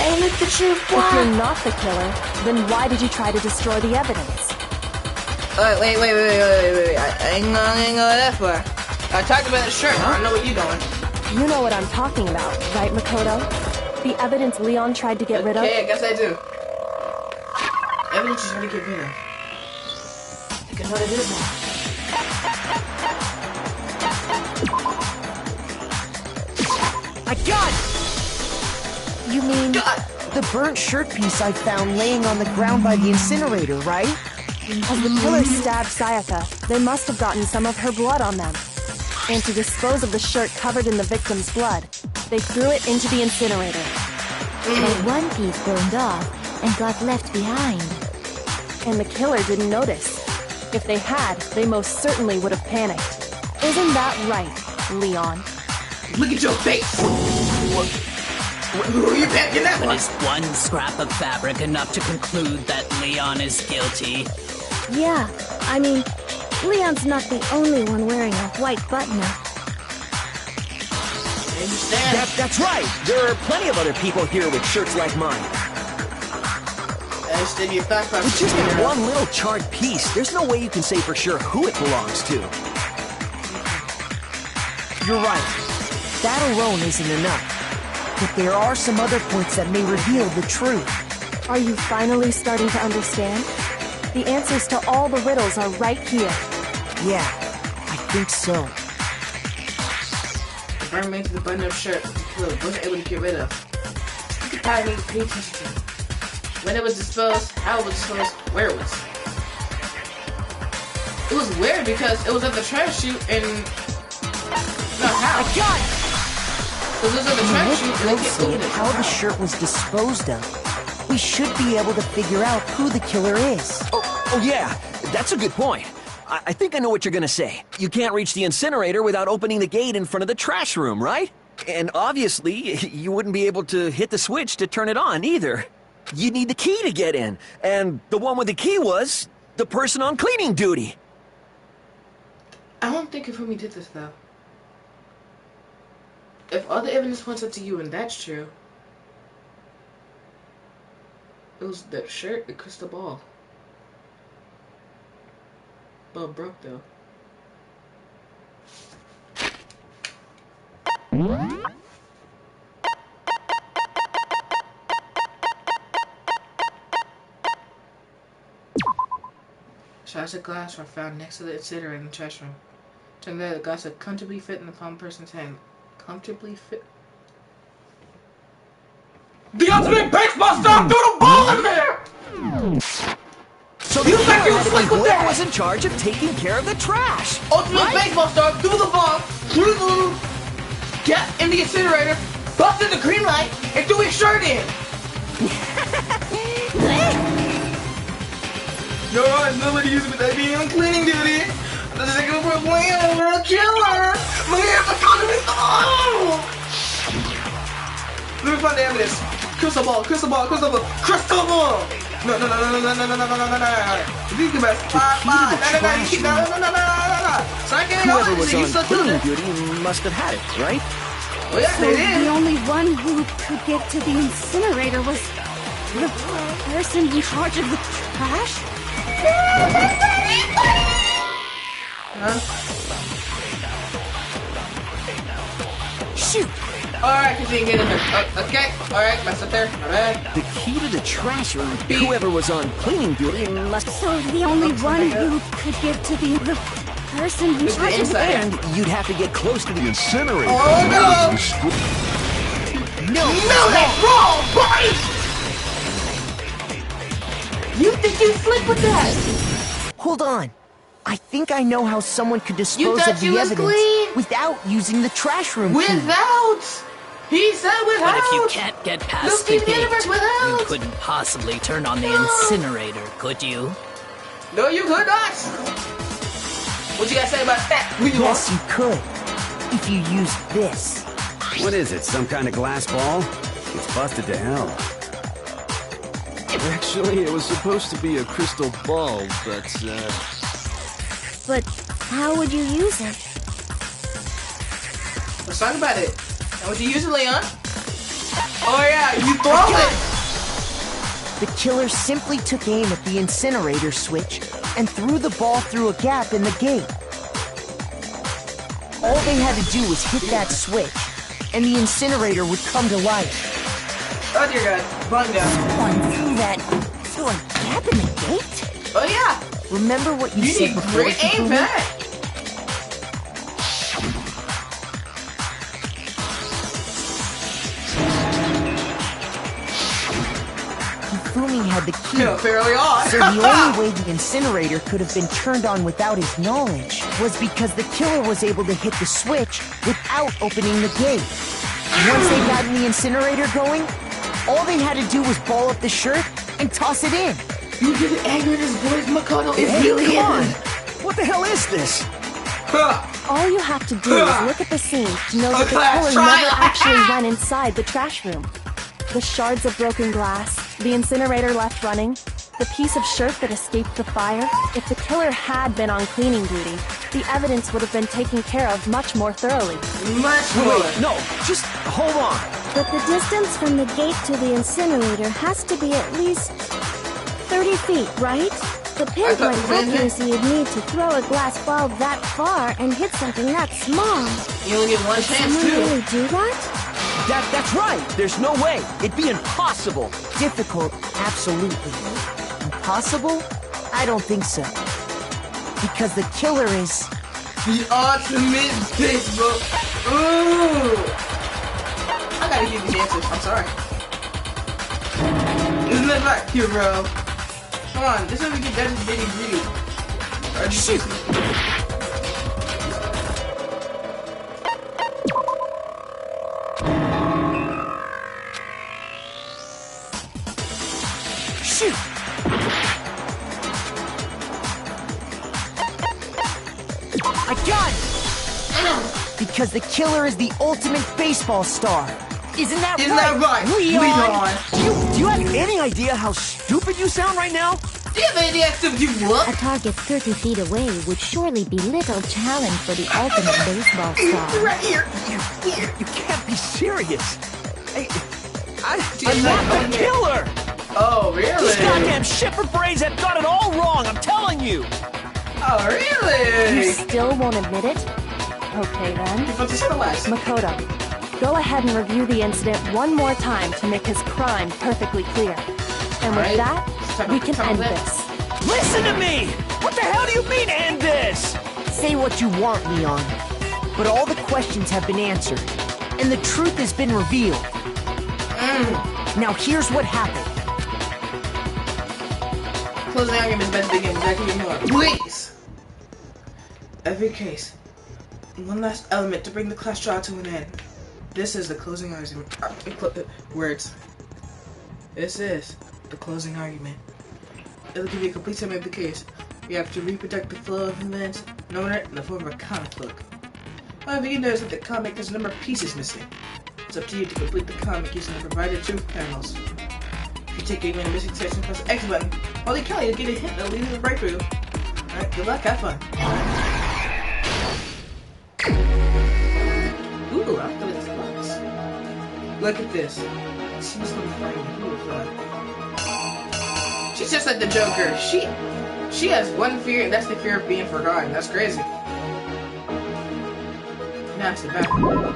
Ain't it the truth, boy?
If you're not the killer, then why did you try to destroy the evidence?
Wait. I ain't gonna go that far. I talked about the shirt. I know what you're doing.
You know what I'm talking about, right, Makoto? The evidence Leon tried to get rid of?
Okay, I guess I do. Evidence is trying to get rid of. I think I know what it is now.
I got it! You mean the burnt shirt piece I found laying on the ground by the incinerator, right?
As the killer stabbed Sayaka, they must have gotten some of her blood on them. And to dispose of the shirt covered in the victim's blood, they threw it into the incinerator.
But one piece burned off and got left behind.
And the killer didn't notice. If they had, they most certainly would have panicked. Isn't that right, Leon?
Look at your face! Who are you packing that one?
But is one scrap of fabric enough to conclude that Leon is guilty?
Yeah, I mean, Leon's not the only one wearing a white button-up.
That's right! There are plenty of other people here with shirts like mine. With just that one little charred piece, there's no way you can say for sure who it belongs to.
You're right. That alone isn't enough. But there are some other points that may reveal the truth.
Are you finally starting to understand? The answers to all the riddles are right here.
Yeah, I think so.
The burn made to the button-up shirt the killer wasn't able to get rid of. You could probably need to pay attention to. When it was disposed, how it was disposed, where it was. It was weird because it was at the trash chute and... No, how?
I got it!
So this is at the trash chute and they can't open it.
How the shirt was disposed of. We should be able to figure out who the killer is.
Oh yeah, that's a good point. I think I know what you're gonna say. You can't reach the incinerator without opening the gate in front of the trash room, right? And obviously, you wouldn't be able to hit the switch to turn it on either. You need the key to get in, and the one with the key was the person on cleaning duty.
I don't think Ifumi did this though. If all the evidence points up to you and that's true, it was the shirt, the crystal ball. Ball broke though. Shards of glass were found next to the incinerator in the trash room. Turned out the glass had comfortably fit in the palm of a person's hand. Comfortably fit. The ultimate baseball star threw the ball in there!
So the killer had to be whoever was in charge of taking care of the trash.
Ultimate baseball star threw the ball through the little gap in the incinerator, busted the green light, and threw his shirt in. No, nobody used it being on cleaning duty. The second for playing over a killer. Let me find the evidence. Crystal ball, crystal ball, crystal ball, crystal ball. No. You can best.
Whoever was on cleaning duty must have had it, right?
Oh yeah,
so
they did.
The only one who could get to the incinerator was the person in charge of the trash?
Shoot! Alright, continue getting in there. Okay, alright, mess up there. My bad.
The key to the trash room, whoever was on cleaning duty must...
So the only one who could get to the person in charge of the...
And you'd have to get close to the incinerator.
Oh no! No, that's wrong, buddy! You think you slick with that?
Hold on. I think I know how someone could dispose of the evidence without using the trash room key.
Without! He said without!
But if you can't get past the gate, you couldn't possibly turn on the incinerator, could you?
No, you could not! What you gotta say about that?
Yes, you could. If you used this.
What is it, some kind of glass ball? It's busted to hell.
Actually, it was supposed to be a crystal ball, but,
But how would you use it?
Let's talk about it. How would you use it, Leon? Oh yeah, you throw it!
The killer simply took aim at the incinerator switch and threw the ball through a gap in the gate. All they had to do was hit that switch, and the incinerator would come to life.
Oh dear God, bung down.
Through a gap in the gate?
Oh yeah!
Remember what you said before?
Great aim back!
Hifumi had the key.
Yeah, fairly odd.
So the only way the incinerator could have been turned on without his knowledge was because the killer was able to hit the switch without opening the gate. Once they got the incinerator going, all they had to do was ball up the shirt and toss it in.
You getting angry at his voice, Makoto? It
Hey,
really
come on!
is.
What the hell is this?
All you have to do is look at the scene to know that the killer never actually went inside the trash room. The shards of broken glass, the incinerator left running, the piece of shirt that escaped the fire. If the killer had been on cleaning duty, the evidence would have been taken care of much more thoroughly.
Much more.
Wait, no, just hold on.
But the distance from the gate to the incinerator has to be at least 30 feet, right? The pinpoint accuracy you'd need to throw a glass bulb that far and hit something that small.
You only get one
Did
chance,
someone
too.
really do that?
That's right. There's no way. It'd be impossible.
Difficult, absolutely. Impossible? I don't think so. Because the killer is...
The ultimate bitch, bro. Ooh. I gotta give these answers. I'm sorry. Isn't that right, hero? Come on, this is how we get that bitty greedy. Shoot!
Shoot! I got it! Because the killer is the ultimate baseball star. Isn't that right?
Leon?
Do you have any idea how stupid you sound right now?
Do you have any idea how stupid you look?
A target 30 feet away would surely be little challenge for the ultimate baseball star.
Right here.
You can't be serious. I'm
Just
not
like
the killer.
Oh, really?
These goddamn shipper brains have got it all wrong, I'm telling you!
Oh, really?
You still won't admit it? Okay then. Makoto, go ahead and review the incident one more time to make his crime perfectly clear. And with that, we can end this.
Listen to me! What the hell do you mean, end this?
Say what you want, Leon. But all the questions have been answered. And the truth has been revealed. Now here's what happened.
Closing argument is better than getting back even more. Please! Every case. One last element to bring the class trial to an end. This is the closing argument. Words. This is the closing argument. It'll give you a complete summary of the case. You have to reproduce the flow of events, known in the form of a comic book. However, you notice that the comic has a number of pieces missing. It's up to you to complete the comic using the provided truth panels. If you take any missing section, press the X button. While you count, you'll get a hint that'll lead you to the breakthrough. Alright, good luck, have fun. Ooh, I feel this box. Look at this. She's gonna be fighting. Who would thought? She's just like the Joker. She has one fear, and that's the fear of being forgotten. That's crazy. Now it's the bathroom.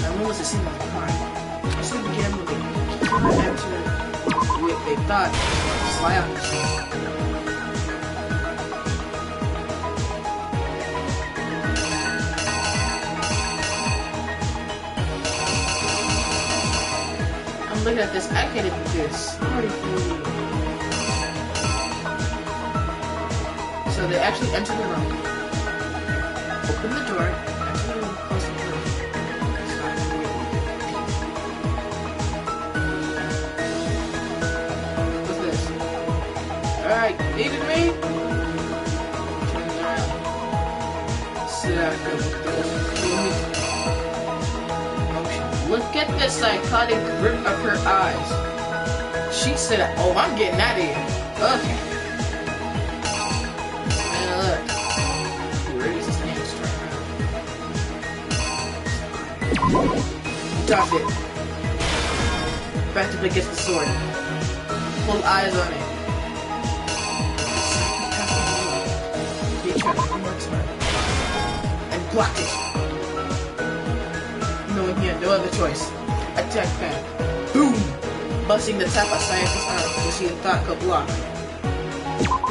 Now when was the scene of the crime? I should begin with the killer entered what they thought was a slide machine. I'm looking at this, I can't even do this. So they actually enter the room, open the door, enter the room, close the door. What's this? Alright, needed me? Turn around. Sit down, look at the psychotic grip of her eyes. She said, oh, I'm getting out of here. Okay. And look. Raise his hands straight. Drop it. Back up against the sword. Pull eyes on it. Be trapped one more time. And block it. Knowing he had no other choice. Attack fan. Boom! Busting the top of Scientist's arm, which she had thought could block.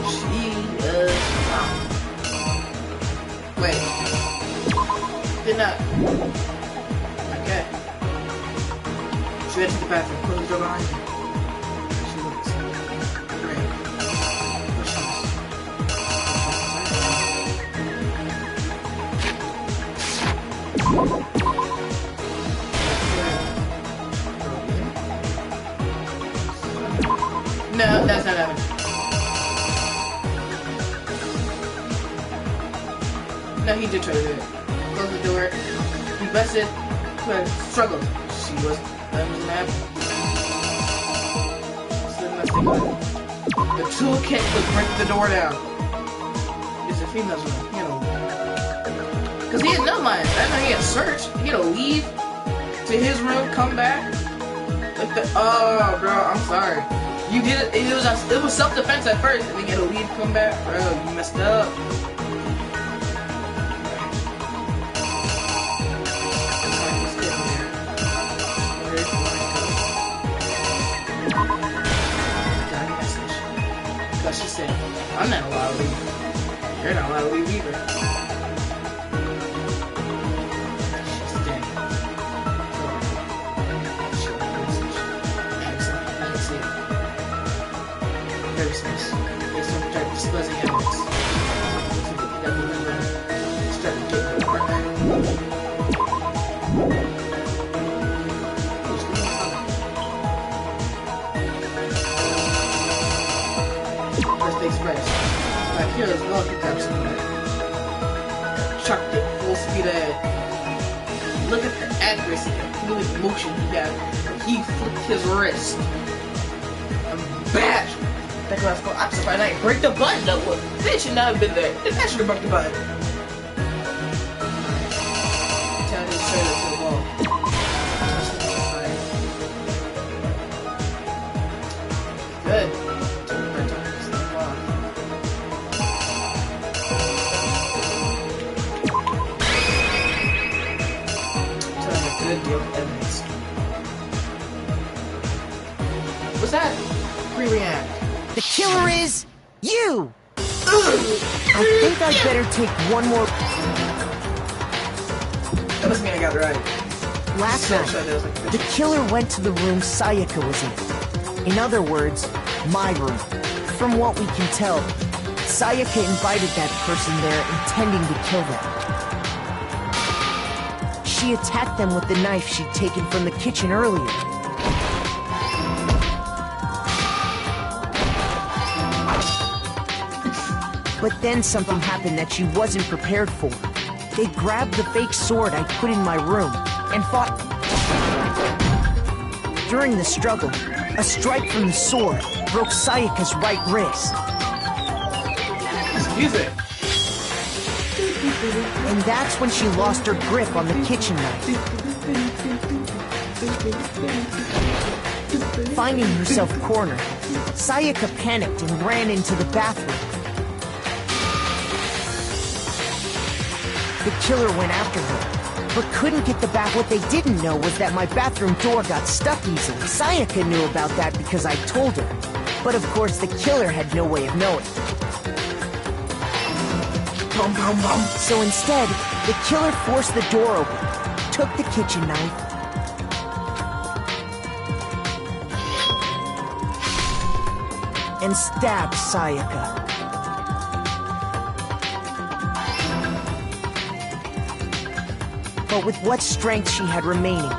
She is wait. Did not. Okay. She went to the bathroom, closed the door behind her. She looks. Great. No, that's not happening. No, he did try to do it. Close the door. He busted, but struggled. She was mad. So nothing but the toolkit would break the door down. It's a female's room. You know. Because he had no mind. I know he had searched. He had to leave to his room, come back. Like the, oh, bro, I'm sorry. You did it. It was self-defense at first, and then you had to leave, come back. Bro, you messed up. Because she said, I'm not allowed to leave. You're not allowed to leave either. Disclosing evidence. Started getting work. First express. Like here as well, he grabs something like chucked it full speed ahead. Look at the accuracy and fluid motion he had. He flicked his wrist. And bash! I'm surprised I didn't break the button. They should not have been there. I should have broke the button. Tell his trailer to the wall. Good. Tell him a good deal of evidence. What's that? Pre-react.
The killer is you! I think I'd better take one more...
That must mean I got it right.
Last night, the killer went to the room Sayaka was in. In other words, my room. From what we can tell, Sayaka invited that person there intending to kill them. She attacked them with the knife she'd taken from the kitchen earlier. But then something happened that she wasn't prepared for. They grabbed the fake sword I put in my room and fought. During the struggle, a strike from the sword broke Sayaka's right wrist.
Music.
And that's when she lost her grip on the kitchen knife. Finding herself cornered, Sayaka panicked and ran into the bathroom. The killer went after her, but couldn't get the bat. What they didn't know was that my bathroom door got stuck easily. Sayaka knew about that because I told her, but of course the killer had no way of knowing. So instead, the killer forced the door open, took the kitchen knife, and stabbed Sayaka. But with what strength she had remaining,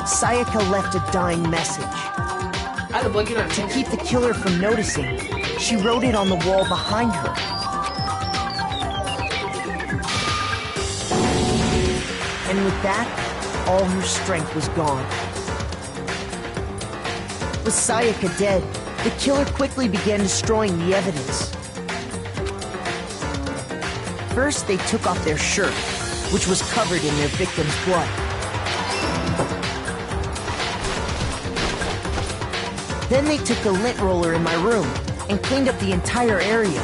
Sayaka left a dying message. To keep the killer from noticing, she wrote it on the wall behind her. And with that, all her strength was gone. With Sayaka dead, the killer quickly began destroying the evidence. First, they took off their shirt, which was covered in their victim's blood. Then they took a lint roller in my room and cleaned up the entire area.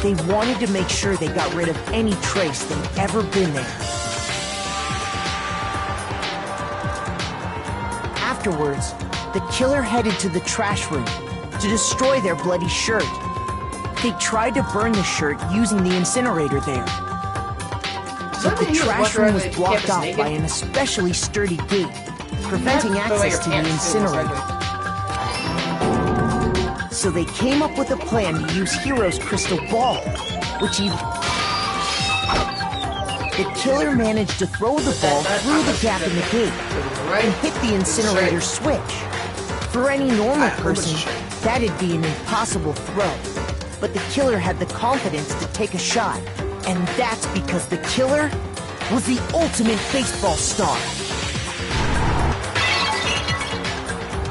They wanted to make sure they got rid of any trace they'd ever been there. Afterwards, the killer headed to the trash room to destroy their bloody shirt. They tried to burn the shirt using the incinerator there. But the trash room was blocked off by an especially sturdy gate, preventing access to the incinerator. So they came up with a plan to use Hero's crystal ball, which he... The killer managed to throw the ball through the gap in the gate and hit the incinerator switch. For any normal person, that'd be an impossible throw. But the killer had the confidence to take a shot. And that's because the killer was the ultimate baseball star.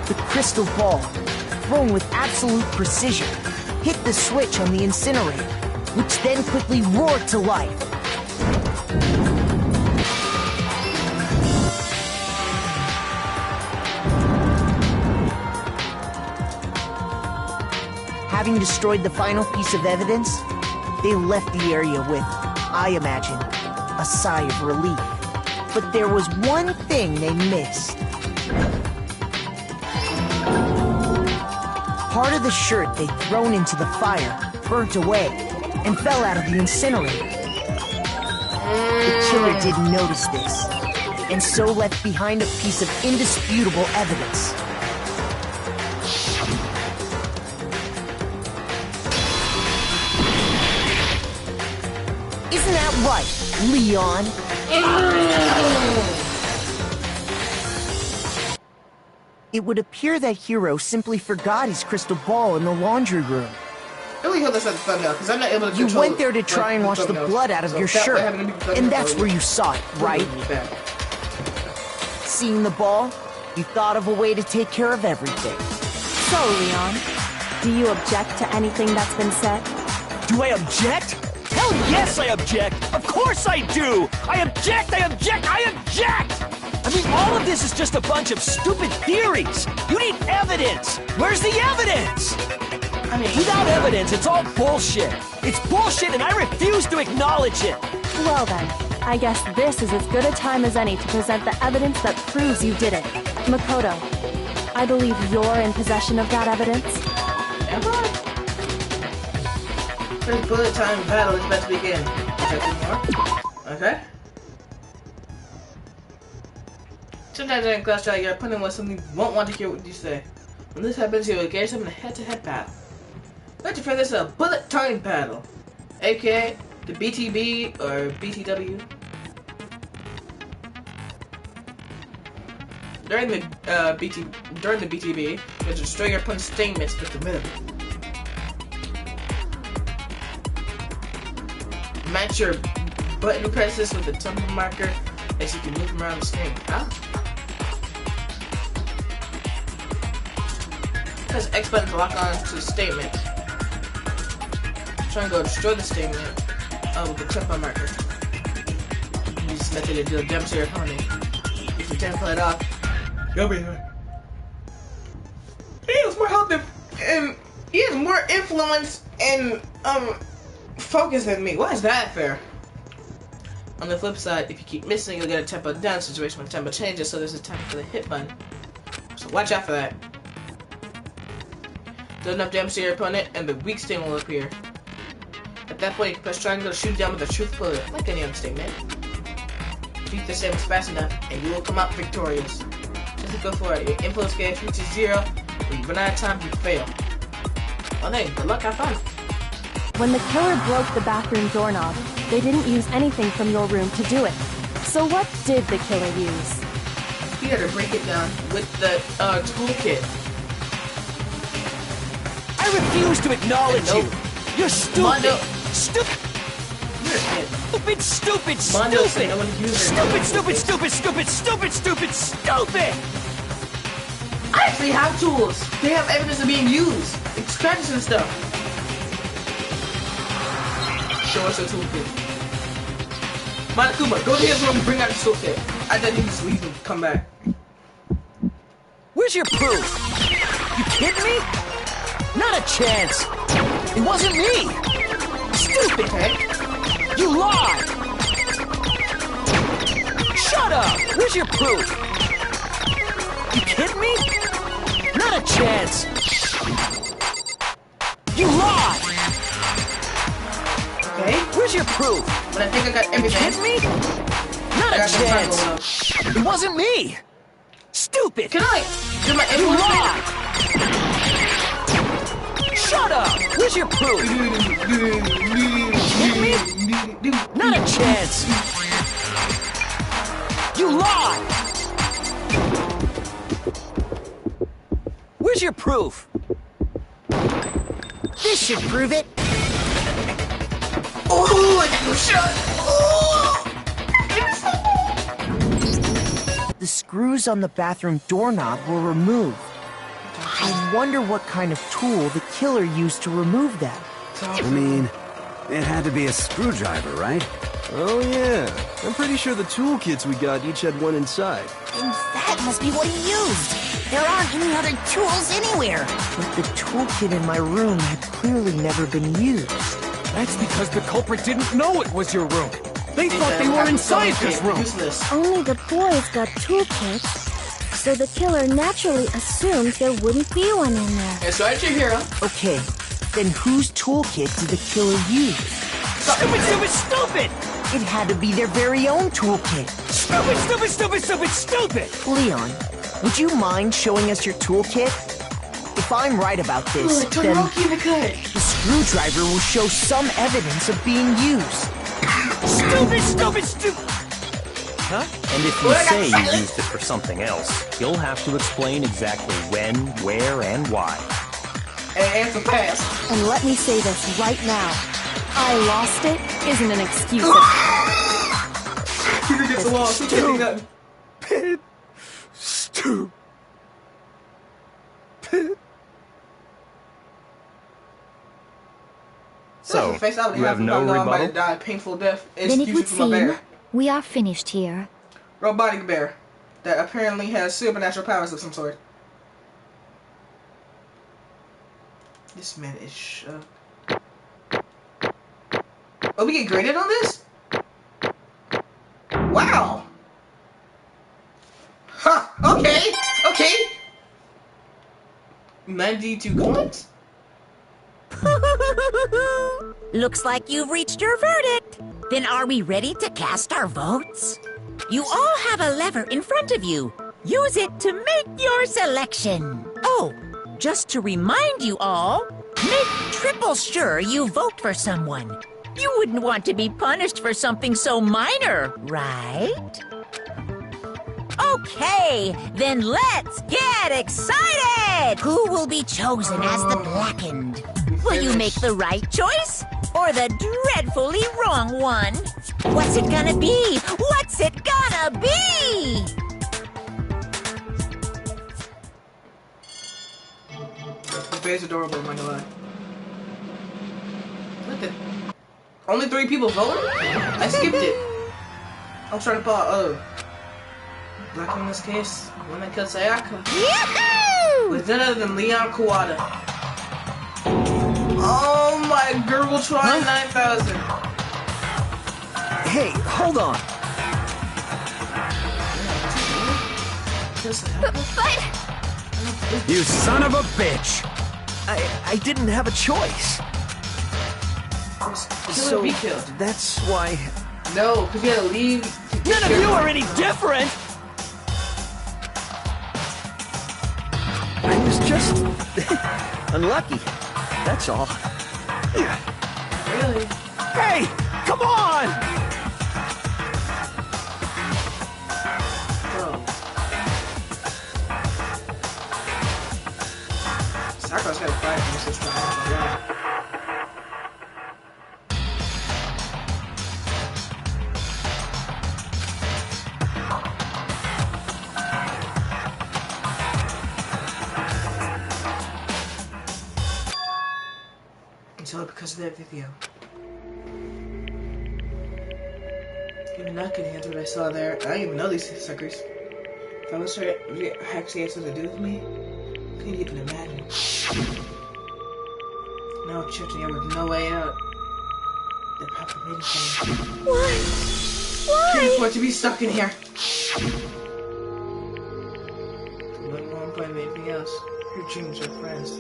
The crystal ball, thrown with absolute precision, hit the switch on the incinerator, which then quickly roared to life. Having destroyed the final piece of evidence, they left the area with, I imagine, a sigh of relief. But there was one thing they missed. Part of the shirt they'd thrown into the fire burnt away and fell out of the incinerator. The killer didn't notice this, and so left behind a piece of indisputable evidence. Isn't that right, Leon? It would appear that Hiro simply forgot his crystal ball in the laundry room.
I really hope that's not the thumbnail, because I'm not able to
You
control
went there to try and wash the blood out of your shirt, and that's where you saw it, right? Seeing the ball, you thought of a way to take care of everything.
So, Leon, do you object to anything that's been said?
Do I object? Hell yes, I object! Of course I do! I object! I object! I object! I mean, all of this is just a bunch of stupid theories! You need evidence! Where's the evidence? I mean, without evidence, it's all bullshit! It's bullshit and I refuse to acknowledge it!
Well then, I guess this is as good a time as any to present the evidence that proves you did it. Makoto, I believe you're in possession of that evidence.
Am I? This bullet time battle is about to begin. Okay. Sometimes in class trial, your opponent wants something, won't want to hear what you say. When this happens, you will engage them in a head-to-head battle. Let's refer this as a bullet time battle, aka the BTB or BTW. During the BTB, you have to destroy your opponent's statements with the middle. Match your button presses with the tumble marker as you can move them around the screen. Huh? Press X button to lock on to the statement. Try and go destroy the statement with the tumble marker. Use this method to deal damage to your opponent. If you can't pull it off, you'll be here. He has more health and he has more influence and focus than me. Why is that fair? On the flip side, if you keep missing, you'll get a tempo down situation when tempo changes, so there's a time for the hit button. So watch out for that. Do enough damage to your opponent, and the weak state will appear. At that point, you can press triangle to shoot down with a truth bullet, like any other statement. Beat the statements fast enough, and you will come out victorious. Just to go for it, your influence gauge reaches 0, when you run out of time, you fail. Well then, good luck, have fun.
When the killer broke the bathroom doorknob, they didn't use anything from your room to do it. So what did the killer use?
He had to break it down with the toolkit.
I refuse to acknowledge you! You're stupid!
Mondo.
Stupid!
You're a kid.
Stupid, stupid,
Mondo
stupid!
said no one uses
Stupid,
it.
stupid, stupid, stupid, stupid, stupid, stupid!
I actually have tools. They have evidence of being used. It's scratches and stuff. Show us a toolkit. Monokuma, go to his room and bring out the toolkit. I thought he just leave and come back.
Where's your proof? You kidding me? Not a chance! It wasn't me! Stupid!
Okay.
You lied! Shut up! Where's your proof? You kidding me? Not a chance! You lied!
Okay.
Where's your proof?
But I think I got everything.
You kidding me? Not a chance! It wasn't me! Stupid!
Can I do my
You
influence?
lied! Shut up! Where's your proof? You kidding me? Not a chance! You lied! Where's your proof?
This should prove it.
Oh, you shot!
The screws on the bathroom doorknob were removed. I wonder what kind of tool the killer used to remove them.
I mean, it had to be a screwdriver, right?
Oh yeah, I'm pretty sure the toolkits we got each had one inside.
And that must be what he used. There aren't any other tools anywhere.
But the toolkit in my room had clearly never been used.
That's because the culprit didn't know it was your room. They thought they were inside this room.
Only the boys got toolkits, so the killer naturally assumed there wouldn't be one in there.
It's right here.
Okay, then whose toolkit did the killer use?
Stupid, stupid, stupid!
It had to be their very own toolkit.
Stupid, stupid, stupid, stupid, stupid!
Leon, would you mind showing us your toolkit? If I'm right about this, then the screwdriver will show some evidence of being used.
Stupid, stupid, stupid!
Huh? And if you say you used it for something else, you'll have to explain exactly when, where, and why.
And answer fast.
And let me say this right now. I lost it isn't an excuse.
He gets lost. He can't do nothing.
Stupid.
So, you have no rebuttal?
Die a painful death.
Then it would
Excuses from a
seem
bear.
we are finished here.
Robotic bear that apparently has supernatural powers of some sort. This man is shook. Oh, we get graded on this? Wow. Huh. Okay. Okay. 92 coins?
Looks like you've reached your verdict. Then are we ready to cast our votes? You all have a lever in front of you. Use it to make your selection. Oh, just to remind you all, make triple sure you vote for someone. You wouldn't want to be punished for something so minor, right? Okay, then let's get excited! Who will be chosen as the Blackened? Will you make the right choice? Or the dreadfully wrong one? What's it gonna be? What's it gonna be?
The bear's adorable, I'm not gonna lie. Look at... Only 3 people voted? I skipped it. I was trying to pull out, Black in this case, one that killed Sayaka. Was none other than Leon Kawada. Oh my girl, try 9,000.
Hey, hold on.
You son of a bitch!
I didn't have a choice.
So be killed.
That's why...
No, because you had to leave.
None of you are any different!
I was just... unlucky. That's all.
Really?
Hey! Come on!
Bro. Sakura's got to fight for this time. Because of that video. Even I couldn't answer what I saw there. I don't even know these suckers. If I was sure it actually had something to do with me, I couldn't even imagine. Now I'm trapped in here with no way out. They're probably waiting for me.
Why? Why?
Can't afford to be stuck in here. One more point of anything else. Your dreams are friends.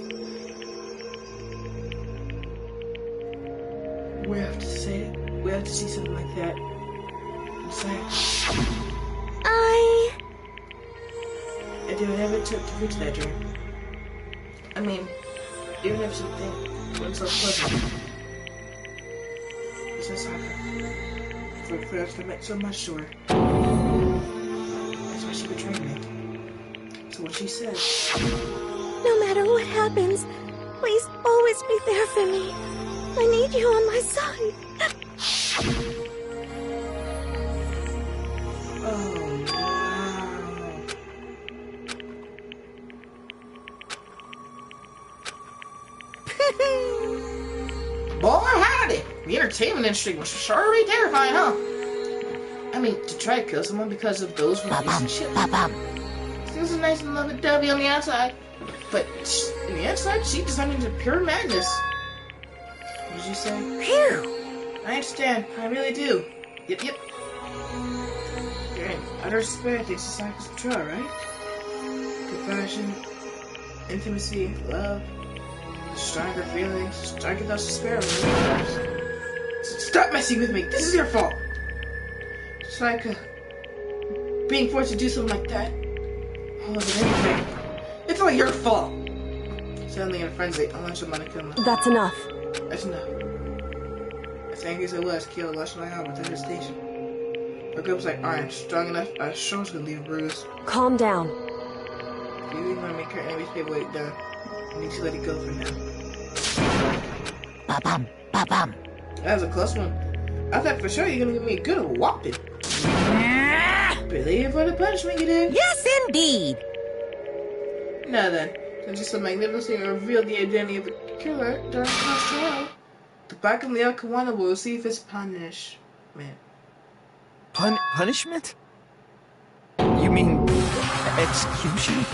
We have to say it. We have to see something like that. And do whatever it took to reach that dream. I mean, even if something wasn't so pleasant. It's just like for us to make so much to her. That's why she betrayed me. So what she said,
No matter what happens, please always be there for me. I need you on my side.
Oh, no. Boy, howdy! The entertainment industry was sure be terrifying, huh? I mean, to try to kill someone because of those reviews and shit. Seems a nice and lovey-dovey on the outside, but on the inside, she turned into pure madness. What did you say?
Phew!
I understand. I really do. Yep. You're in utter despair thanks to Psycho's control, right? Compassion, intimacy, love, stronger feelings, stronger thoughts despair. Stop messing with me. This is your fault. Psycho, being forced to do something like that. All of anything. It's all your fault. Suddenly in a frenzy, I launched a monochrome.
That's enough.
That's enough. As angry as I was, Kyo lashed my arm without hesitation. My grip was like iron, strong enough, I was sure I was gonna leave a bruise.
Calm down.
If you really want to make her enemy's paper weight down, I need to let it go for now.
Ba-bum, ba-bum.
That was a close one. I thought for sure you're gonna give me a good whopping. Believe for the punishment you did?
Yes, indeed.
Now then, since you so magnificently revealed the identity of the killer during the class trial, the back of the Akawana will receive his punishment.
Punishment? You mean execution?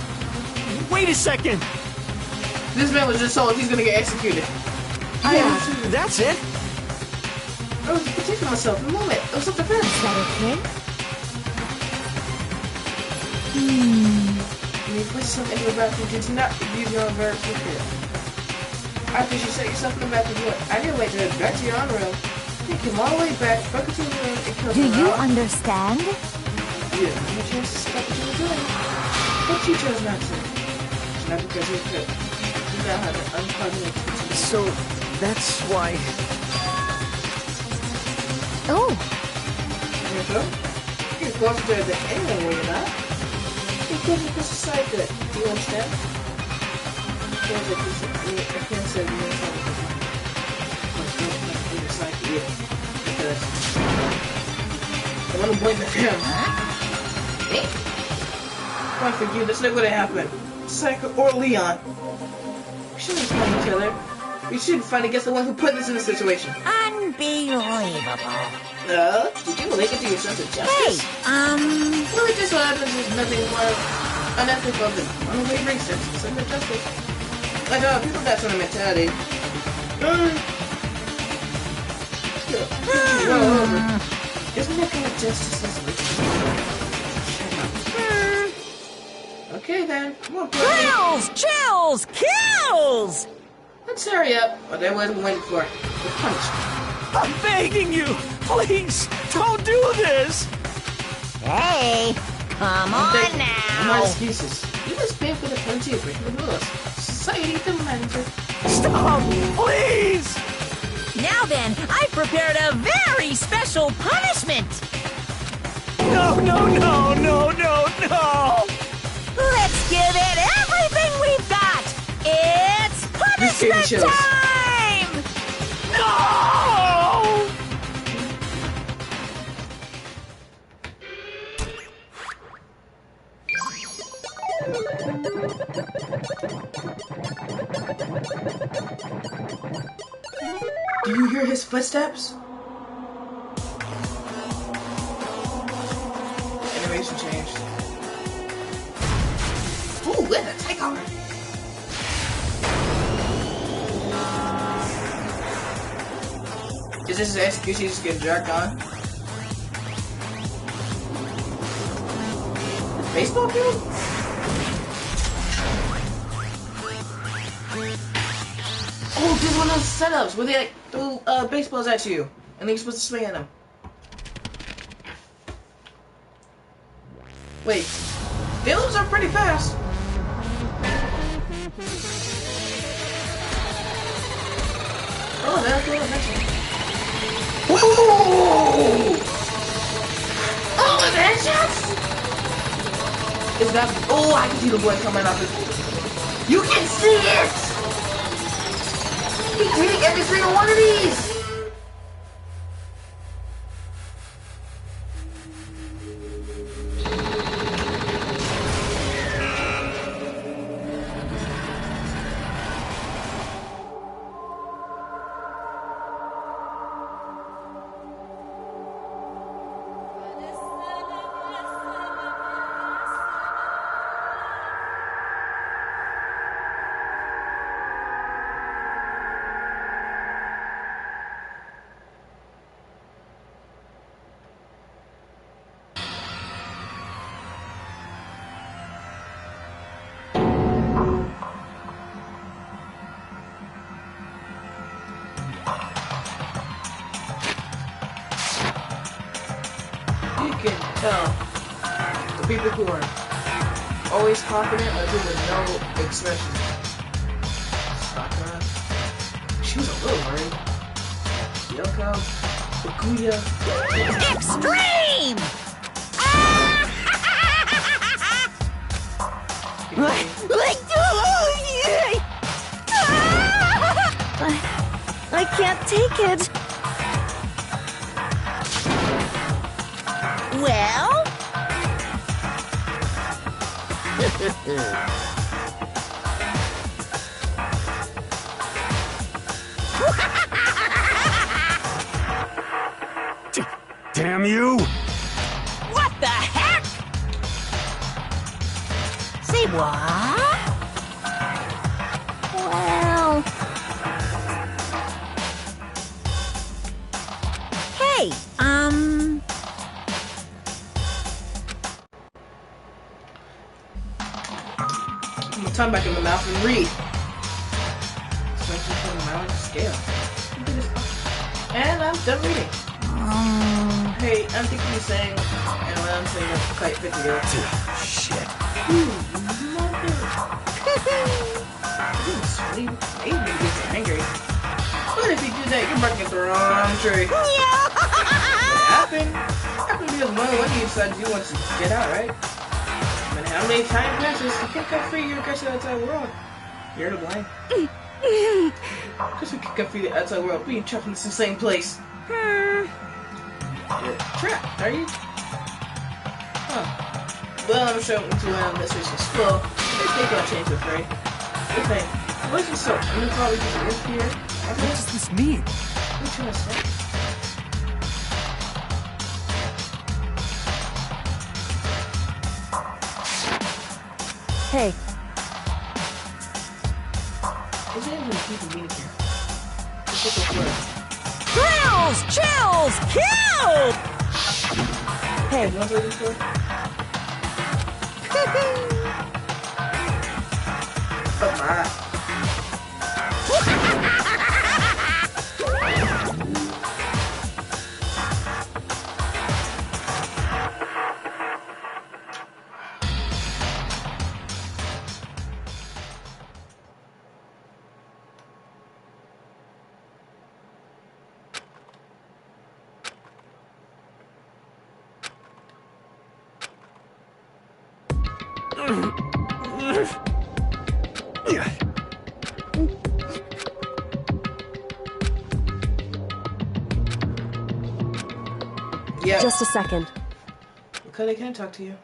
Wait a second!
This man was just told he's gonna get executed.
That's it.
I was protecting myself in a moment. It was self-defense.
Is that okay?
When you put yourself into the bathroom, you do not use your own verb to feel. After you set yourself in the bathroom, I didn't wait to head back to your own room. You came all the way back into the room, and killed
Do you
around.
understand?
You didn't have a chance to stop what you were doing. But you chose not to. It's not because you could. You now have an unpardonable intention.
So, that's why...
Oh!
You're sure? You're closer to anyone, were you not? Because it's a side good. Do you understand? I can't say you understand. Because I want to blame him. Me? Why for you? That's not going to happen. Psycho or Leon. We shouldn't find each other. We should fight against the one who put us in this situation.
Unbelievable.
Did you link it to your sense of justice?
Hey,
Well, it just so happens there's nothing more unethical than unwavering sense of justice. Like, people got sort of mentality. Isn't that kind of justice as Okay then, come on,
kills, chills, kills!
Let's hurry up. What everyone's been waiting for. The punishment.
I'm begging you! Please, don't do this!
Hey, come on now!
No excuses. You must pay for the penalty of breaking the rules. Society demands it.
Stop, please!
Now then, I've prepared a very special punishment!
No!
Let's give it everything we've got! It's punishment time!
No!
Do you hear his footsteps? Animation changed. Ooh, let a takeover! Is this his execution? He's just getting dragged on? Baseball field? Oh, this is one of those setups where they like throw baseballs at you, and then you're supposed to swing at them. Wait, fields are pretty fast. Oh, that's what I mentioned. Whoa! Oh, the headshots! Is that? Oh, I can see the blood coming off his. You can see it! He's hitting every single one of these! Tell the people who are always confident or who with no expression. Sakura, she was a little worried. Yoko, Bakuya.
Extreme!
I can't take it.
Well?
Damn you!
What the heck? Say what? Well... Hey,
Tongue back in my mouth and read. Especially from the mountain scale. And I'm done reading. Hey, I'm thinking you're saying, and what I'm saying is quite fit together.
Shit.
Sweet. Maybe you get angry. But if you do that, you're barking at the wrong tree.
Yeah.
What happened? Happened because one of you decided you want to get out, right? But how many time passes, you can't come free your aggressive outside world. You're to blame. Because we can't come free the outside world, being trapped in the same place. You're trapped, are you? Huh. Well, I'm sure into this is school. I think I'll change it, right? Good thing. What is this so? I'm gonna probably just live here.
What does this mean?
What are you trying to say?
Hey.
Is there even people meeting here? Let's look for it.
Thrills! Chills! Kills!
Hey.
You know what I'm looking for? Yeah.
Just a second.
Makoto, can I talk to you?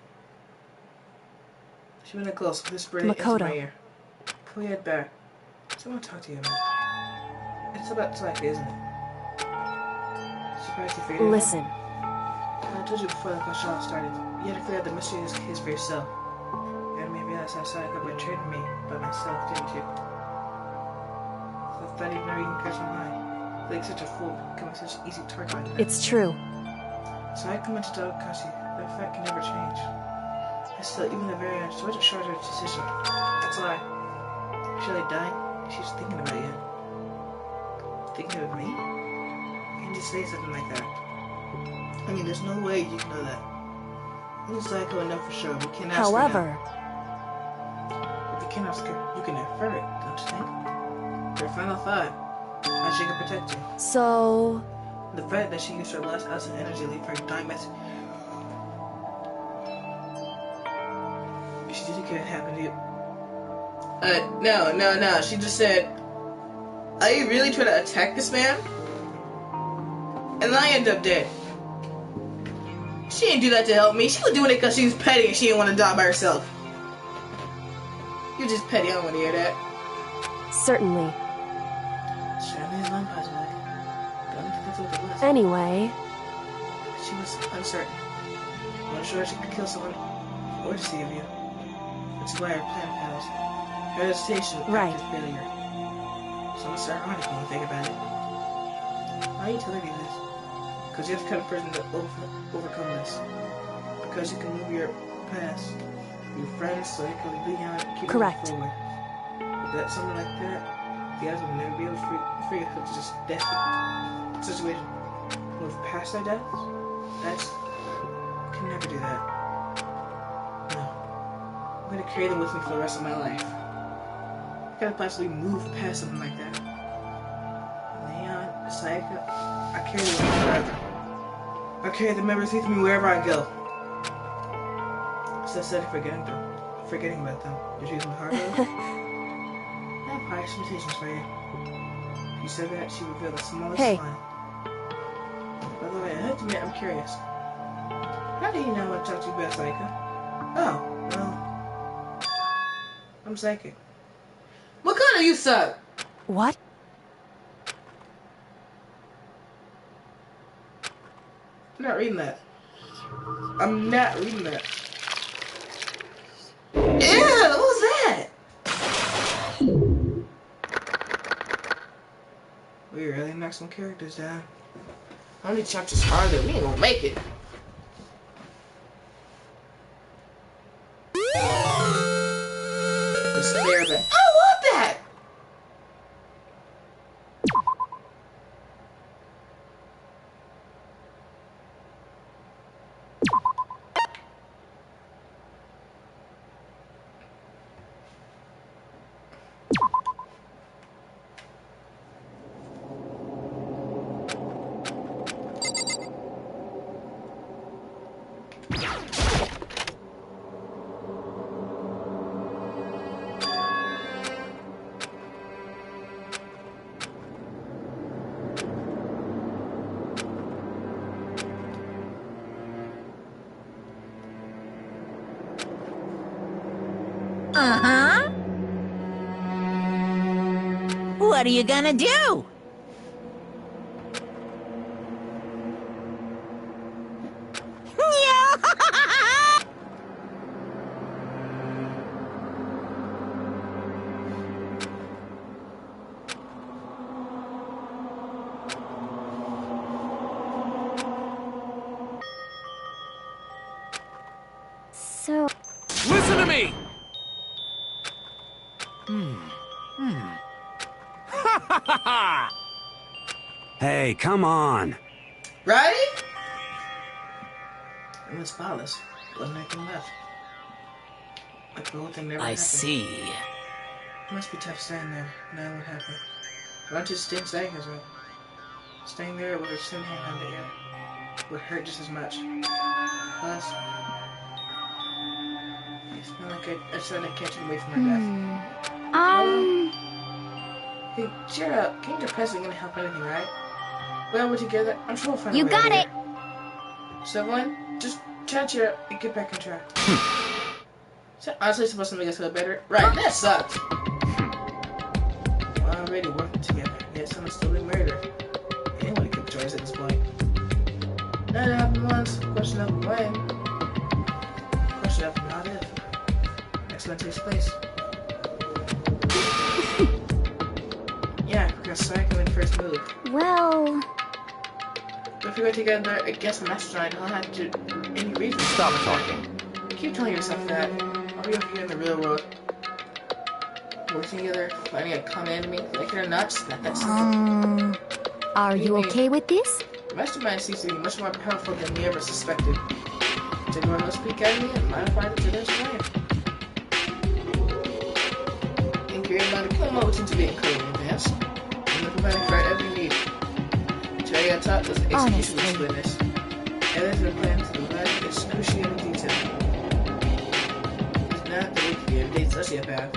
She went in close, whispering into my ear. Can we head back? I want to talk to you, man. It's about time, isn't it? Surprised you figured it out.
Listen.
I told you before the question started. You had to figure out the mystery of this case for yourself. You had me realize how Sayaka betrayed me by myself, didn't you? I thought even though you can catch my mind. Like such a fool, becoming such an easy target like that.
It's true.
So I come into Takashi, but the fact can never change. I still, even the very end, so much a shorter decision. That's why. Should I die? She's thinking about you. Thinking of me? You can just say something like that. I mean, there's no way you can know that. Only Psycho will know for sure. We can't ask
However,
her. If you can't ask her, you can infer it, don't you think? Her final thought. How she can protect you.
So...
The fact that she used her last ounce of energy to leave her dying message. She didn't care what happened to you. No. She just said, are you really trying to attack this man? And I end up dead. She didn't do that to help me. She was doing it because she was petty and she didn't want to die by herself. You're just petty. I don't want to hear that.
Certainly. Anyway.
She was uncertain. Not sure she could kill someone or deceive you. Which is why her plan fails. Her hesitation after failure. So it's ironic when you think about it. Why are you telling me this? Because you're the kind of person to overcome this. Because you can move your past, your friends, so you can be on and keep moving forward. That something like that, the others will never be able to free you from just death situation. Move past their deaths? That's... I can never do that. No. I'm gonna carry them with me for the rest of my life. I gotta possibly move past something like that. Leon, Sayaka, I carry them with me forever. I carry the memories with me wherever I go. So instead of forgetting about them, you're choosing the hard road? I have high expectations for you. You said that she revealed the smallest smile. By the way, I have to admit, I'm curious. How do you know what to talk to you about, Sayaka? Oh, well... I'm psychic. Makoto, you suck!
What?
I'm not reading that. I'm not reading that. Ew, what was that? We really knocked some characters down. How many chapters are there? We ain't gonna make it. Despair of it. I want that!
Uh-huh. What are you gonna do?
So...
Listen to me!
Hey, come on.
Right? It was flawless. Wasn't anything left. Like the whole thing never happened.
see.
It must be tough staying there. Now what happened? Why don't you stay in Sayaka's room? Staying there with her sin hand on the air would hurt just as much. Plus, it's not like I tried to catch him away from her death. Hey, cheer up. Getting depressed isn't gonna help anything, right? Well, we're together. I'm sure we'll find a way.
You got it!
So, everyone, just try to cheer up and get back on track. Is that honestly supposed to make us feel better? Right, that sucks! We're already working together, yet someone's still being murdered. Anyone could choice at this point. That happened once, question of when. Question of not if. Next one takes place. Yeah, because Sayaka made the first move.
Well...
If we go together against the mastermind, I'll have to any reason.
Stop talking.
Keep telling yourself that. I'll be over here in the real world. Working together, finding a common enemy. Like it or not, it's not that simple.
Are you okay with this?
The mastermind seems to be much more powerful than we ever suspected. Take one of those peek at me and modify it to their strength. Think you're about to kill them, which seems to be incredibly advanced. And the providing for every need. Jerry got taught was executionist witness. Others are planned to provide excruciating detail. He's not the weak everyday sociopath.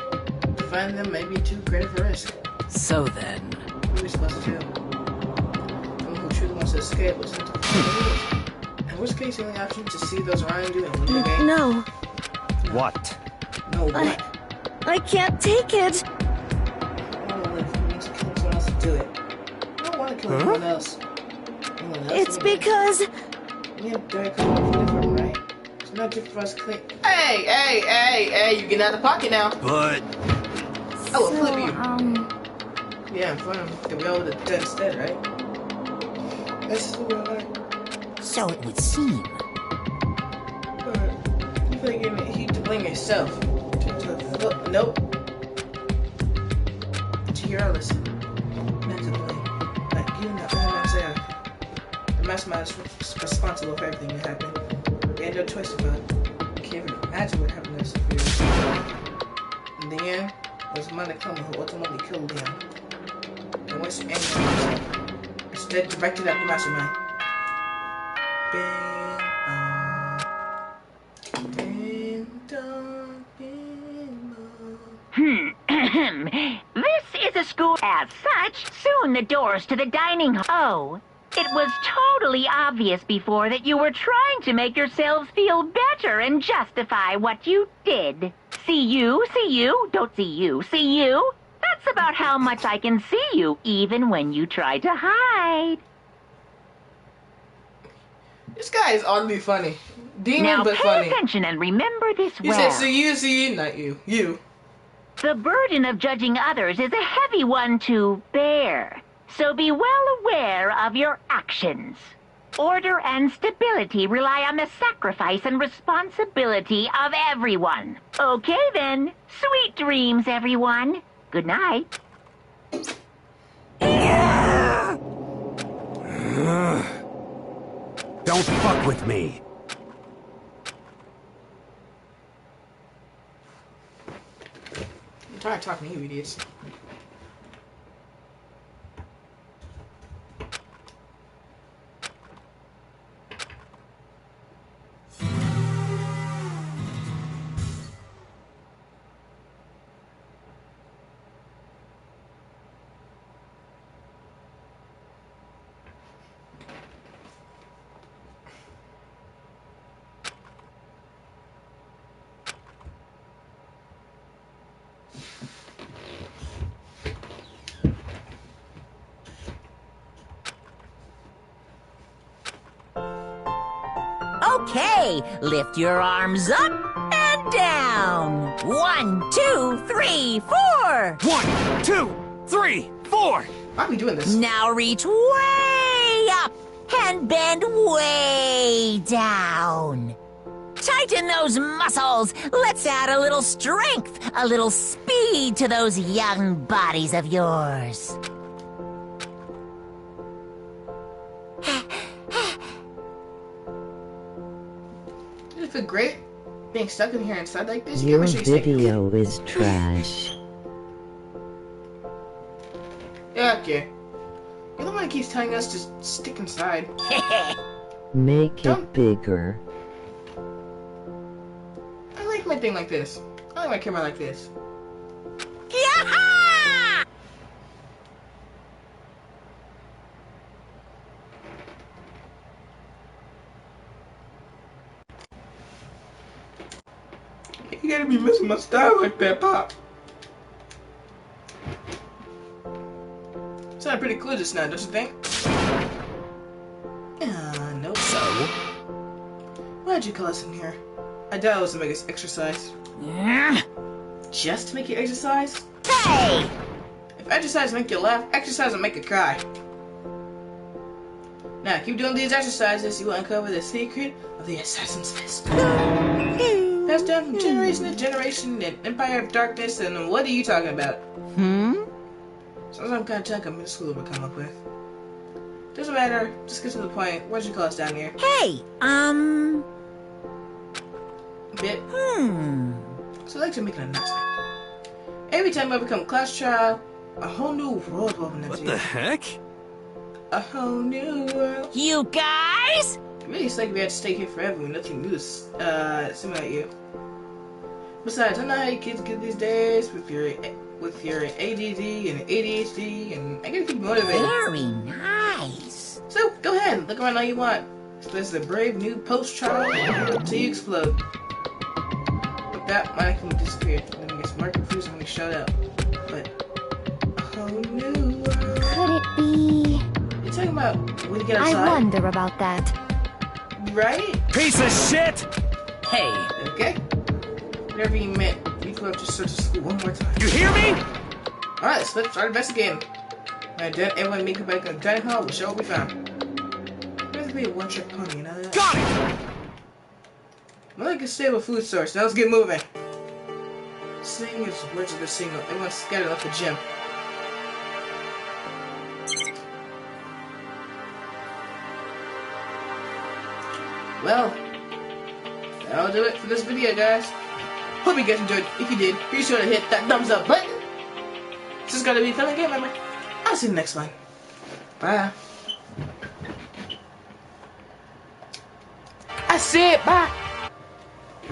find them may be too great of a risk.
So then...
What are we supposed to do? Someone who truly wants to escape was sent to follow. In which case, the only option is to see those around you and win the game.
No.
What?
No, what?
I can't take it.
I don't want to kill someone else to do it. I don't want to kill anyone else.
It's because...
We have direct uniform, right? It's not just for us to clean. Hey, you getting out of the pocket now.
But...
I will flip you. Yeah, in front of him. Then we all would have done instead, right? That's what we're like.
So it would seem.
You feel like giving heat to blame yourself. Nope. To your listen. Not to blame. Like you know, the mastermind is responsible for everything that happened. You had no choice about it. You can't even imagine what happened to us for you. In the end, it was Monokuma who ultimately killed him. And once you anger himself, instead directed at the mastermind.
This is a school. As such, soon the doors to the dining hall. Oh, it was totally obvious before that you were trying to make yourselves feel better and justify what you did. See you, don't see you, see you. That's about how much I can see you, even when you try to hide.
This guy is oddly funny. Demon,
now
but
pay
funny.
attention and remember this
You
well.
said see you, not you. You.
The burden of judging others is a heavy one to bear, so be well aware of your actions. Order and stability rely on the sacrifice and responsibility of everyone. Okay then, sweet dreams, everyone. Good night.
Don't fuck with me.
I'm tired of talking to you idiots.
Okay, lift your arms up and down. 1, 2, 3, 4.
1, 2, 3, 4.
Why are we doing this?
Now reach way up and bend way down. Tighten those muscles. Let's add a little strength, a little speed to those young bodies of yours.
Does it feel great being stuck in here inside like this?
Your video is trash.
Yeah, okay. You're the one that keeps telling us to stick inside.
Make it bigger.
I like my thing like this. I like my camera like this.
Yeah!
You gotta be missing my style like that, Pop. Sounded pretty cool just now, don't you think? Nope.
So?
Why'd you call us in here? I doubt it was to make us exercise.
Yeah.
Just to make you exercise?
Hey!
If exercise make you laugh, exercise will make you cry. Now, keep doing these exercises, you will uncover the secret of the Assassin's Fist. Passed down from generation to generation, an empire of darkness, and what are you talking about? So some kind of junk I'm in school would come up with. Doesn't matter, just get to the point. Why'd you call us down here?
Hey,
Bit. So I'd like to make an announcement. Every time I become class child, a whole new world will open up to you.
What the heck?
A whole new world.
You guys?
Really, it's like we had to stay here forever with nothing new to simulate you. Besides, I know how you kids get these days with your ADD and ADHD, and I gotta keep you motivated.
Very nice.
So go ahead, look around all you want. This is a brave new post-trial until you explode. With that, my can disappear. Then it gets more confused when we shut up. But oh no.
Could it be?
You're talking about when you get outside?
I wonder about that.
Right?
Piece of shit!
Hey.
Okay. Whatever you meant, we go up to search the school one more time.
You hear me?
Alright, let's start investigating. And then everyone meet back in the dining hall, we'll show what we found. There's be a one-trick pony, you know that?
Got it!
More like a stable food source. Now let's get moving. Sing is words of the signal. Everyone's scattered off the gym. Well, that'll do it for this video, guys. Hope you guys enjoyed. If you did, be sure to hit that thumbs up button. This is gonna be Family Game, remember? I'll see you next one. Bye. I said bye.